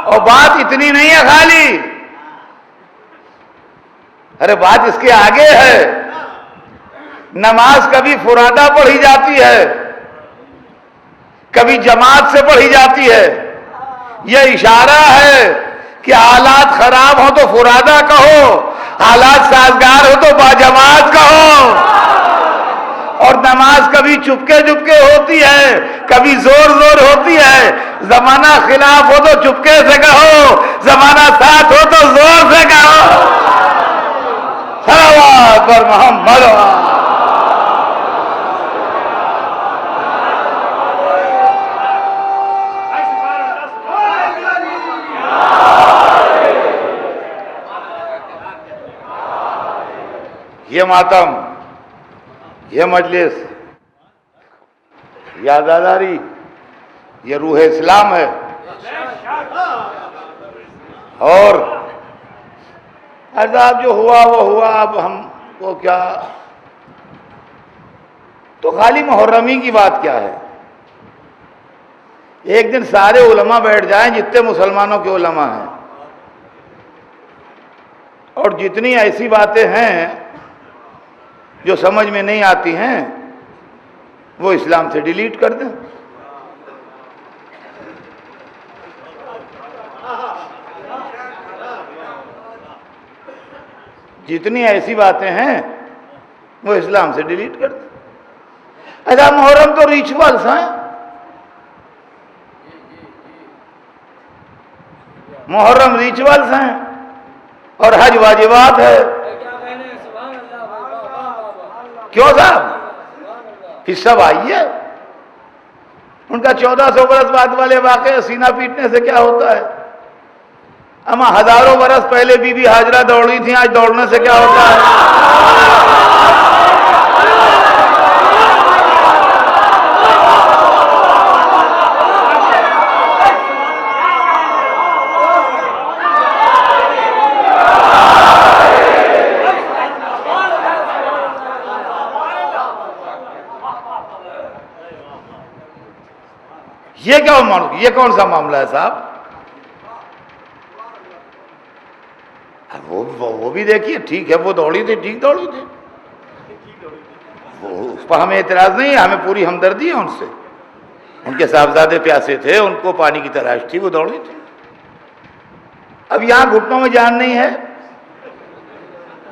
اور بات اتنی نہیں ہے خالی، ارے بات اس کے آگے ہے۔ نماز کبھی فرادہ پڑھی جاتی ہے، کبھی جماعت سے پڑھی جاتی ہے۔ یہ اشارہ ہے کہ حالات خراب ہو تو فرادہ کہو، حالات سازگار ہو تو باجماعت کہو۔ اور نماز کبھی چپکے چپکے ہوتی ہے، کبھی زور زور ہوتی ہے۔ زمانہ خلاف ہو تو چپکے سے کہو، زمانہ ساتھ ہو تو زور سے کہو۔ صلوات پر محمد۔ یہ ماتم، یہ مجلس، یہ عزاداری، یہ روح اسلام ہے۔ اور عذاب جو ہوا وہ ہوا، اب ہم کو کیا؟ تو خالی محرمی کی بات کیا ہے؟ ایک دن سارے علماء بیٹھ جائیں جتنے مسلمانوں کے علماء ہیں، اور جتنی ایسی باتیں ہیں جو سمجھ میں نہیں آتی ہیں وہ اسلام سے ڈیلیٹ کر دیں۔ جتنی ایسی باتیں ہیں وہ اسلام سے ڈیلیٹ کر دیں۔ اچھا محرم تو ریچولز ہیں، محرم ریچولز ہیں اور حج واجبات ہے۔ کیوں صاحب؟ حصہ بھائی ہے ان کا 1400 برس بعد والے واقعے سینہ پیٹنے سے کیا ہوتا ہے؟ اما ہزاروں برس پہلے بی بی ہاجرہ دوڑی تھیں، آج دوڑنے سے کیا ہوتا ہے؟ یہ کیا یہ کون سا معاملہ ہے صاحب؟ وہ بھی دیکھیے، ٹھیک ہے وہ دوڑی تھی، ٹھیک دوڑی تھی، اس پر ہمیں اعتراض نہیں ہے، ہمیں پوری ہمدردی ہے ان سے۔ ان کے صاحبزادے پیاسے تھے، ان کو پانی کی تلاش تھی، وہ دوڑی تھی۔ اب یہاں گھٹنوں میں جان نہیں ہے،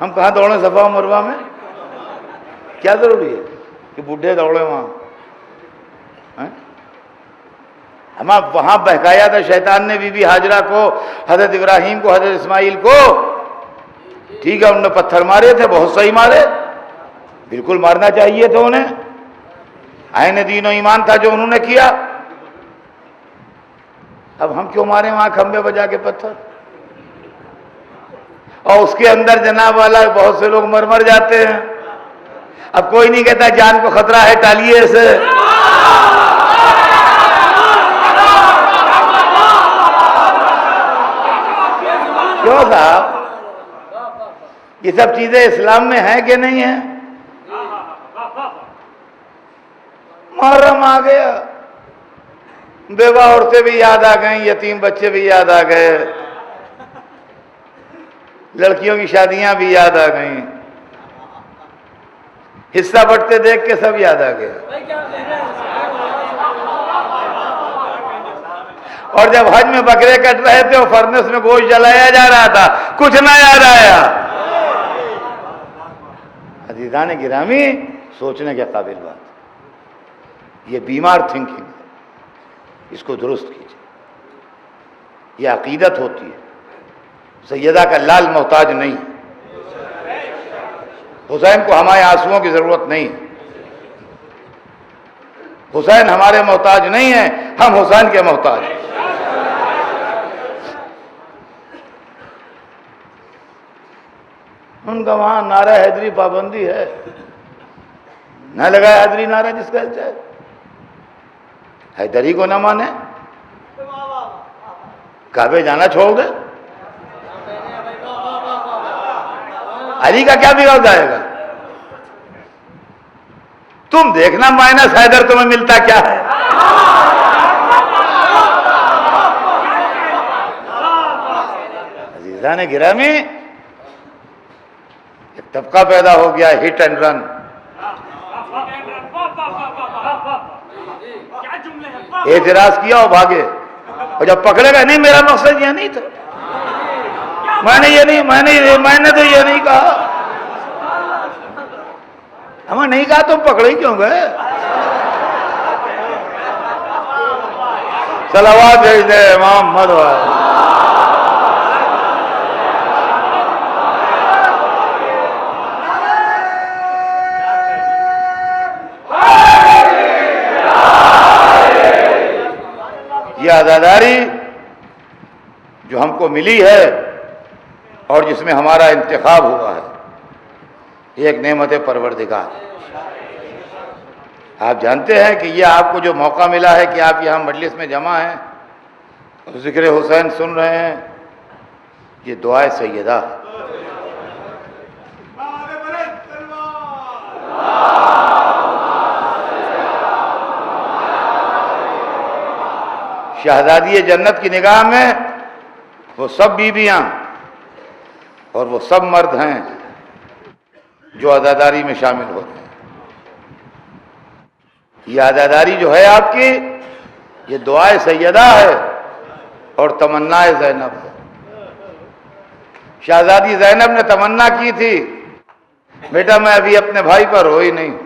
ہم کہاں دوڑیں صفا و مروہ میں؟ کیا ضروری ہے کہ بوڑھے دوڑے وہاں؟ ہم وہاں بہکایا تھا شیطان نے بی بی ہاجرہ کو، حضرت ابراہیم کو، حضرت اسماعیل کو. ٹھیک ہے انہوں نے پتھر مارے تھے، بہت صحیح مارے، بالکل مارنا چاہیے تھا انہیں، عین دین و ایمان تھا جو انہوں نے کیا. اب ہم کیوں مارے وہاں کھمبے بجا کے پتھر؟ اور اس کے اندر جناب والا بہت سے لوگ مر جاتے ہیں. اب کوئی نہیں کہتا جان کو خطرہ ہے ٹالیے اسے. کیوں صاحب؟ یہ سب چیزیں اسلام میں ہیں کہ نہیں ہیں؟ محرم آ گیا، بیوہ عورتیں بھی یاد آ گئیں، یتیم بچے بھی یاد آ گئے، لڑکیوں کی شادیاں بھی یاد آ گئیں، حصہ بٹتے دیکھ کے سب یاد آ گیا. اور جب حج میں بکرے کٹ رہے تھے اور فرنس میں گوشت جلایا جا رہا تھا، کچھ نہ یاد آیا. عزیزان گرامی، سوچنے کے قابل بات، یہ بیمار تھنکنگ ہے، اس کو درست کیجیے. یہ عقیدت ہوتی ہے. سیدہ کا لال محتاج نہیں، حسین کو ہمارے آنسوؤں کی ضرورت نہیں، حسین ہمارے محتاج نہیں ہیں، ہم حسین کے محتاج ہیں. ان کا وہاں نعرہ حیدری پابندی ہے، نہ لگائے حیدری نعرہ جس کا چاہے، حیدری کو نہ مانے، کعبے جانا چھوڑ دے. علی کا کیا بگڑ جائے گا؟ تم دیکھنا مائنس حیدر تمہیں ملتا کیا ہے. عزیزان گرامی، ایک طبقہ پیدا ہو گیا ہٹ اینڈ رن. اعتراض کیا اور بھاگے، اور جب پکڑے گا نہیں میرا مقصد یہ نہیں تھا، میں نے تو یہ نہیں کہا. ہمیں نہیں کہا تم پکڑے کیوں گئے؟ صلوات بھیج دے امام محمد. یہ عزاداری جو ہم کو ملی ہے اور جس میں ہمارا انتخاب ہوا ہے، یہ ایک نعمت پروردگار. آپ جانتے ہیں کہ یہ آپ کو جو موقع ملا ہے کہ آپ یہاں مجلس میں جمع ہیں اور ذکر حسین سن رہے ہیں، یہ دعائے سیدہ ہے. شہزادی جنت کی نگاہ میں وہ سب بیویاں اور وہ سب مرد ہیں جو عزاداری میں شامل ہوتے ہیں. یہ عزاداری جو ہے آپ کی، یہ دعائے سیدہ ہے اور تمنا زینب ہے. شہزادی زینب نے تمنا کی تھی، بیٹا میں ابھی اپنے بھائی پر روئی نہیں.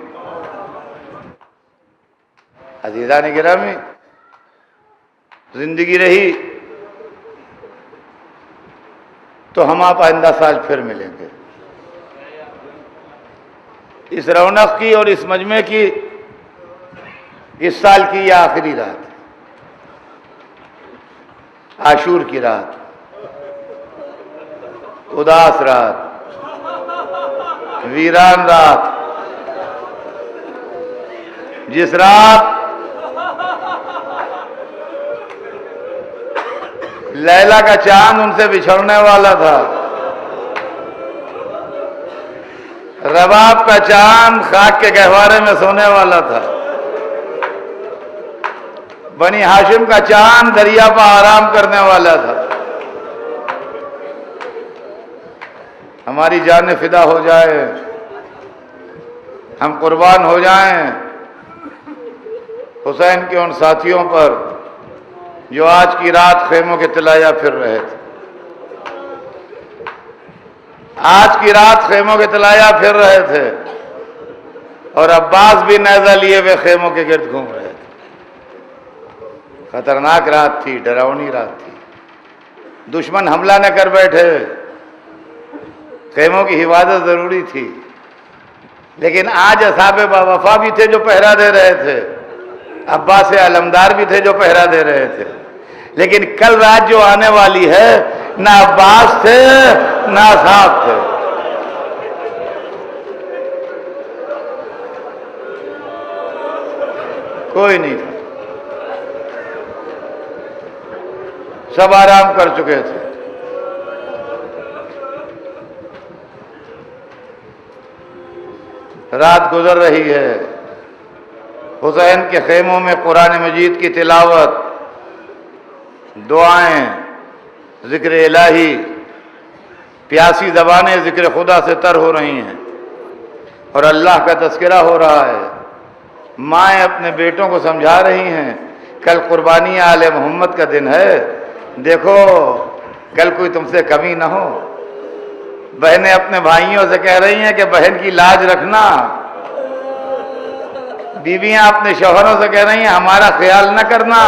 عزیزان گرامی، زندگی رہی تو ہم آپ آئندہ سال پھر ملیں گے. اس رونق کی اور اس مجمع کی اس سال کی یہ آخری رات، عاشور کی رات، اداس رات، ویران رات، جس رات لیلا کا چاند ان سے بچھڑنے والا تھا، رباب کا چاند خاک کے گہوارے میں سونے والا تھا، بنی ہاشم کا چاند دریا پر آرام کرنے والا تھا. ہماری جانیں فدا ہو جائے، ہم قربان ہو جائیں حسین کے ان ساتھیوں پر جو آج کی رات خیموں کے تلایہ پھر رہے تھے. آج کی رات خیموں کے تلایہ پھر رہے تھے. اور عباس بھی نیزہ لیے ہوئے خیموں کے گرد گھوم رہے تھے۔ خطرناک رات تھی، ڈراؤنی رات تھی، دشمن حملہ نہ کر بیٹھے، خیموں کی حفاظت ضروری تھی۔ لیکن آج اصحاب وفا بھی تھے جو پہرا دے رہے تھے، عباس علمدار بھی تھے جو پہرا دے رہے تھے، لیکن کل رات جو آنے والی ہے نہ عباس تھے نہ اصحاب تھے۔ کوئی نہیں تھا، سب آرام کر چکے تھے۔ رات گزر رہی ہے، حسین کے خیموں میں قرآن مجید کی تلاوت، دعائیں، ذکر الہی، پیاسی زبانیں ذکر خدا سے تر ہو رہی ہیں اور اللہ کا تذکرہ ہو رہا ہے۔ مائیں اپنے بیٹوں کو سمجھا رہی ہیں کل قربانی آل محمد کا دن ہے، دیکھو کل کوئی تم سے کمی نہ ہو۔ بہنیں اپنے بھائیوں سے کہہ رہی ہیں کہ بہن کی لاج رکھنا، بیویاں اپنے شوہروں سے کہہ رہی ہیں ہمارا خیال نہ کرنا،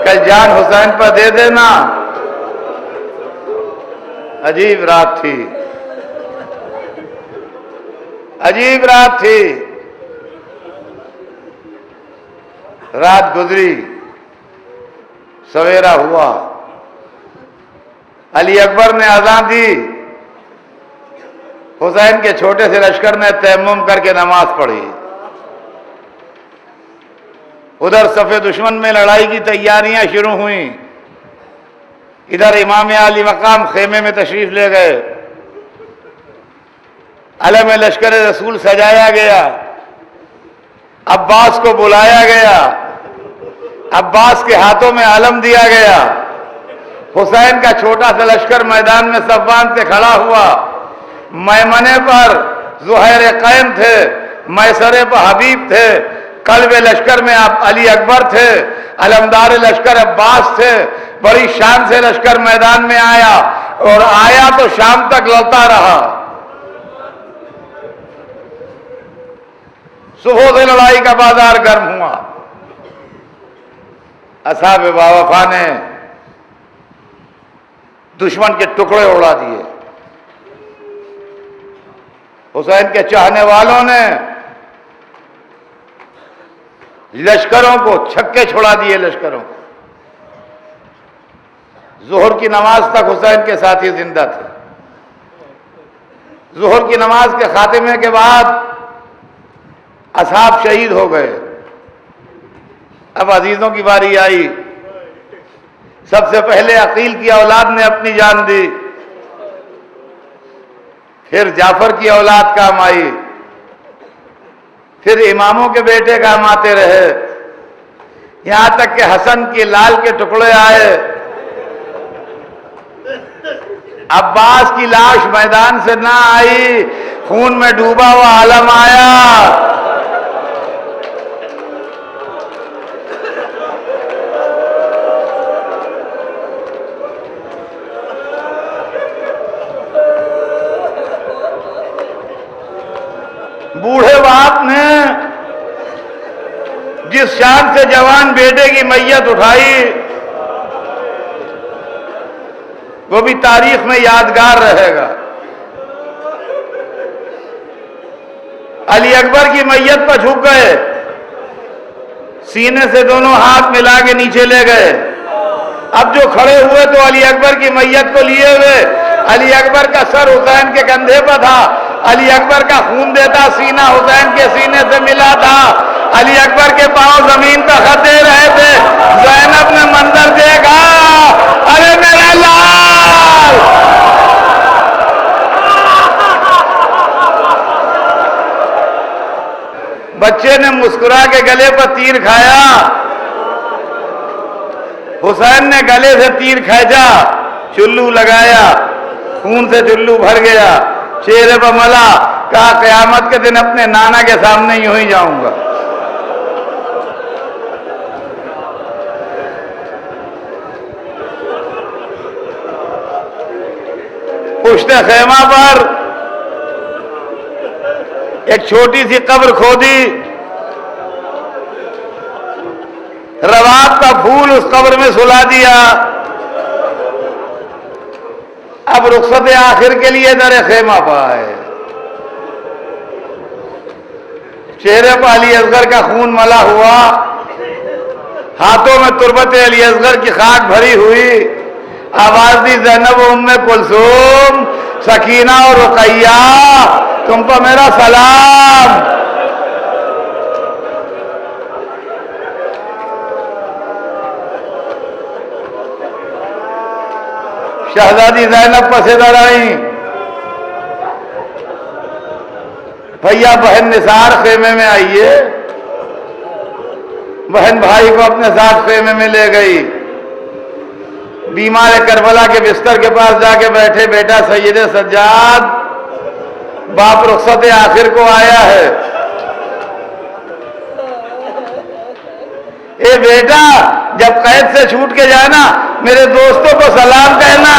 کل جان حسین پر دے دینا۔ عجیب رات تھی، عجیب رات تھی۔ رات گزری، سویرا ہوا، علی اکبر نے اذان دی، حسین کے چھوٹے سے لشکر نے تیمم کر کے نماز پڑھی۔ ادھر صف دشمن میں لڑائی کی تیاریاں شروع ہوئیں، ادھر امام علی مقام خیمے میں تشریف لے گئے، علم لشکر رسول سجایا گیا، عباس کو بلایا گیا، عباس کے ہاتھوں میں علم دیا گیا، حسین کا چھوٹا سا لشکر میدان میں صف باندھ کے کھڑا ہوا، میمنے پر زہیر قائم تھے، میسرے پر حبیب تھے، قلب لشکر میں علی اکبر تھے، علمدار لشکر عباس تھے۔ بڑی شان سے لشکر میدان میں آیا اور آیا تو شام تک لڑتا رہا۔ صبح سے لڑائی کا بازار گرم ہوا، اصحاب وفا نے دشمن کے ٹکڑے اڑا دیے، حسین کے چاہنے والوں نے لشکروں کو چھکے چھڑا دیے، لشکروں کو۔ ظہر کی نماز تک حسین کے ساتھی زندہ تھے، ظہر کی نماز کے خاتمے کے بعد اصحاب شہید ہو گئے۔ اب عزیزوں کی باری آئی، سب سے پہلے عقیل کی اولاد نے اپنی جان دی، پھر جعفر کی اولاد کام آئی، پھر اماموں کے بیٹے کام آتے رہے، یہاں تک کہ حسن کے لال کے ٹکڑے آئے۔ عباس کی لاش میدان سے نہ آئی، خون میں ڈوبا ہوا علم آیا۔ بوڑھے باپ نے جس شان سے جوان بیٹے کی میت اٹھائی وہ بھی تاریخ میں یادگار رہے گا۔ علی اکبر کی میت پر جھک گئے، سینے سے دونوں ہاتھ ملا کے نیچے لے گئے۔ اب جو کھڑے ہوئے تو علی اکبر کی میت کو لیے ہوئے، علی اکبر کا سر حسین کے کندھے پر تھا، علی اکبر کا خون دیتا سینہ حسین کے سینے سے ملا تھا، علی اکبر کے پاؤں زمین پر خطے رہے تھے۔ زینب نے منظر دیکھا، ارے میرا لال! بچے نے مسکرا کے گلے پر تیر کھایا، حسین نے گلے سے تیر کھینچا، چلو لگایا، خون سے چلو بھر گیا، چہرے پر ملا، کہا قیامت کے دن اپنے نانا کے سامنے یوں ہی جاؤں گا۔ پشت خیمہ پر ایک چھوٹی سی قبر کھودی، رواب کا پھول اس قبر میں سلا دیا. اب رخصت آخر کے لیے در خیمہ پائے. چہرے پر علی اصغر کا خون ملا ہوا، ہاتھوں میں تربت علی اصغر کی خاک بھری ہوئی. آواز دی زینب و ام کلثوم، سکینہ اور رقیہ، تم پر میرا سلام. شہزادی زینب پسندر آئیں. بھیا بہن نثار خیمے میں آئیے. بہن بھائی کو اپنے ساتھ خیمے میں لے گئی. بیمار کربلا کے بستر کے پاس جا کے بیٹھے، بیٹا سید سجاد، باپ رخصت آخر کو آیا ہے. اے بیٹا، جب قید سے چھوٹ کے جانا میرے دوستوں کو سلام کہنا.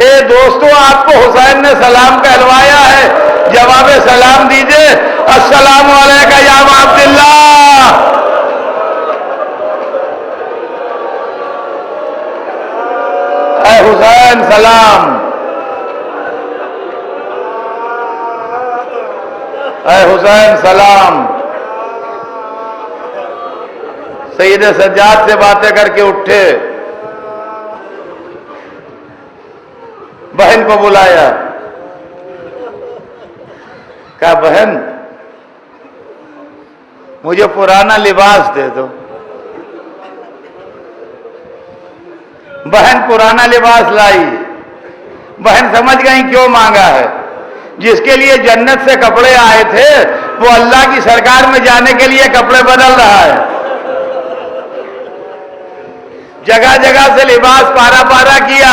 اے دوستو، آپ کو حسین نے سلام کہلوایا ہے، جواب سلام دیجئے. السلام علیکم یا ابا عبداللہ. اے حسین سلام. اے حسین سلام. سید سجاد سے باتیں کر کے اٹھے، بہن کو بلایا، کہا بہن مجھے پرانا لباس دے دو. بہن پرانا لباس لائی. بہن سمجھ گئی کیوں مانگا ہے. جس کے لیے جنت سے کپڑے آئے تھے وہ اللہ کی سرکار میں جانے کے لیے کپڑے بدل رہا ہے. جگہ جگہ سے لباس پارا پارا کیا،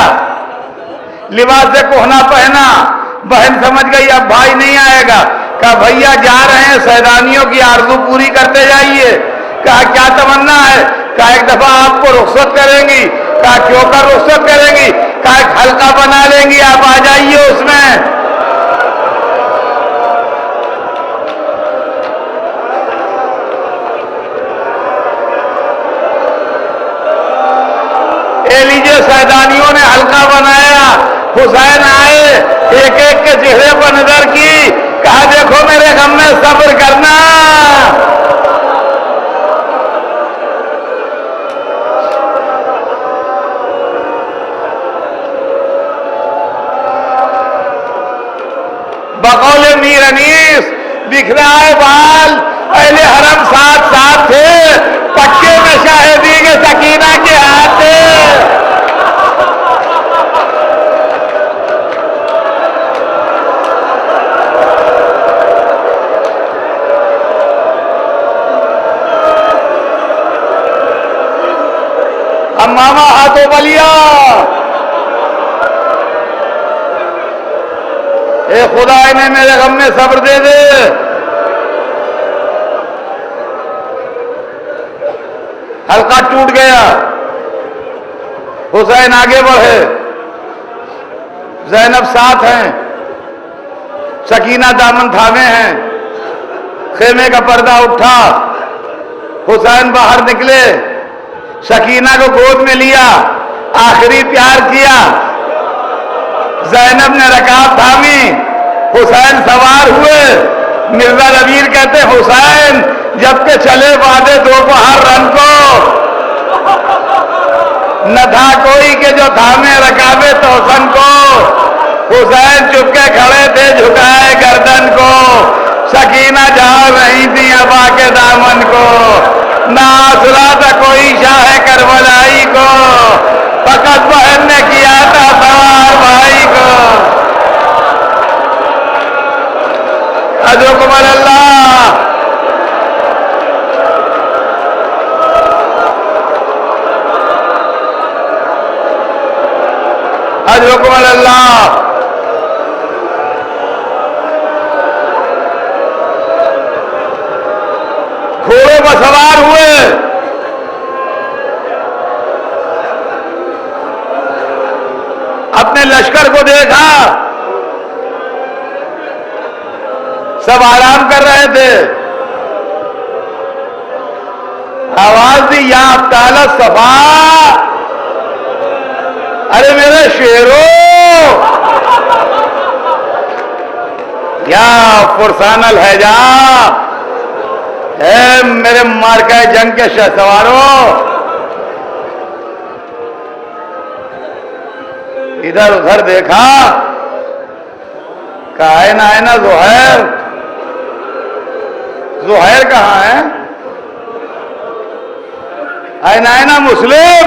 لباس سے کوہنا پہنا. بہن سمجھ گئی اب بھائی نہیں آئے گا. کہا بھیا جا رہے ہیں، سیدانیوں کی آرزو پوری کرتے جائیے. کہا کیا تمنا ہے؟ کہا ایک دفعہ آپ کو رخصت کریں گی. کہا کیوں کر رخصت کریں گی؟ کہا ایک حلقہ بنا لیں گی، آپ آ جائیے اس میں. لیجیے، سیدانیوں نے حلقہ بنایا. حسین آئے، ایک ایک کے چہرے پر نظر کی، کہا دیکھو میرے غم میں صبر کرنا. بقول میر انیس بکھرائے بال، اہل حرم ساتھ ساتھ تھے، پکے میں شاہدی کے سکینہ کے ہاتھ تھے. ماما ہاتھوں بلیا. اے خدا انہیں میرے غم میں صبر دے دے. حلقہ ٹوٹ گیا. حسین آگے بڑھے، زینب ساتھ ہیں، سکینہ دامن تھامے ہیں. خیمے کا پردہ اٹھا، حسین باہر نکلے، سکینہ کو گود میں لیا، آخری پیار کیا. زینب نے رکاب تھامی، حسین سوار ہوئے. مرزا ربیر کہتے حسین جب کہ چلے وعدے دوپہر رن کو، نہ تھا کوئی کہ جو تھامے رکابے توسن کو. حسین چپ کے کھڑے تھے جھکائے گردن کو، سکینہ جھاڑ رہی تھی ابا کے دامن کو. نہ آسرا تھا کوئی شاہ کربلائی کو، فقط بہن نے کیا تھا سوار بھائی کو. حضرت اللہ، حضرت اللہ. گھوڑوں پر سوار ہوئے، اپنے لشکر کو دیکھا. سب آرام کر رہے تھے. آواز دی یا ابطال صفا. ارے میرے شیرو، یا فرسان الحجاب، اے میرے مارکہ جنگ کے شہ سواروں، ادھر ادھر دیکھا، کہا ہے نا زہیر. زہیر کہاں ہے؟ نا مسلم.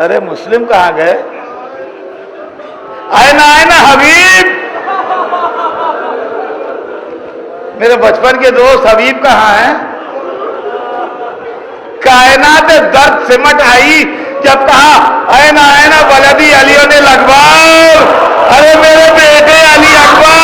ارے مسلم کہاں گئے؟ نا حبیب، میرے بچپن کے دوست حبیب کہاں ہیں؟ کائنات درد سمٹ آئی جب کہا اینا ولدی علی الاکبر. ارے میرے بیٹے علی اکبر.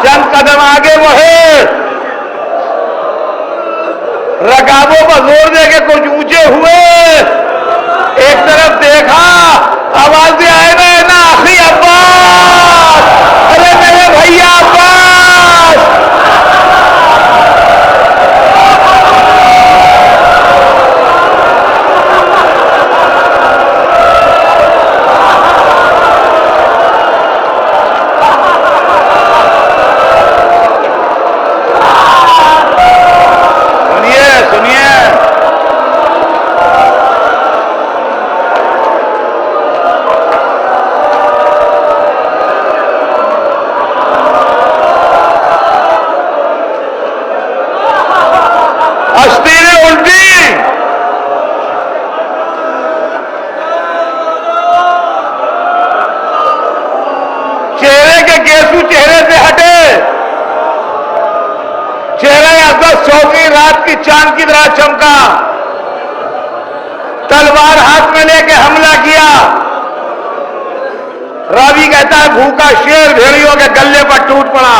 چند قدم آگے بڑھے، رکابوں پر زور دے کے کچھ اونچے ہوئے، ایک طرف دیکھا، آواز بھی آئے نا آخری عباس. ارے میرے بھیا عباس. چہرے سے ہٹے، چہرہ اقدس چوکی رات کی چاند کی طرح چمکا، تلوار ہاتھ میں لے کے حملہ کیا. راوی کہتا ہے بھوکا شیر بھیڑیوں کے گلے پر ٹوٹ پڑا.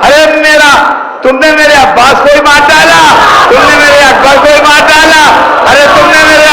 ارے تم نے میرے عباس کو ہی مار ڈالا، تم نے میرے اکبر کو ہی مار ڈالا، ارے تم نے میرے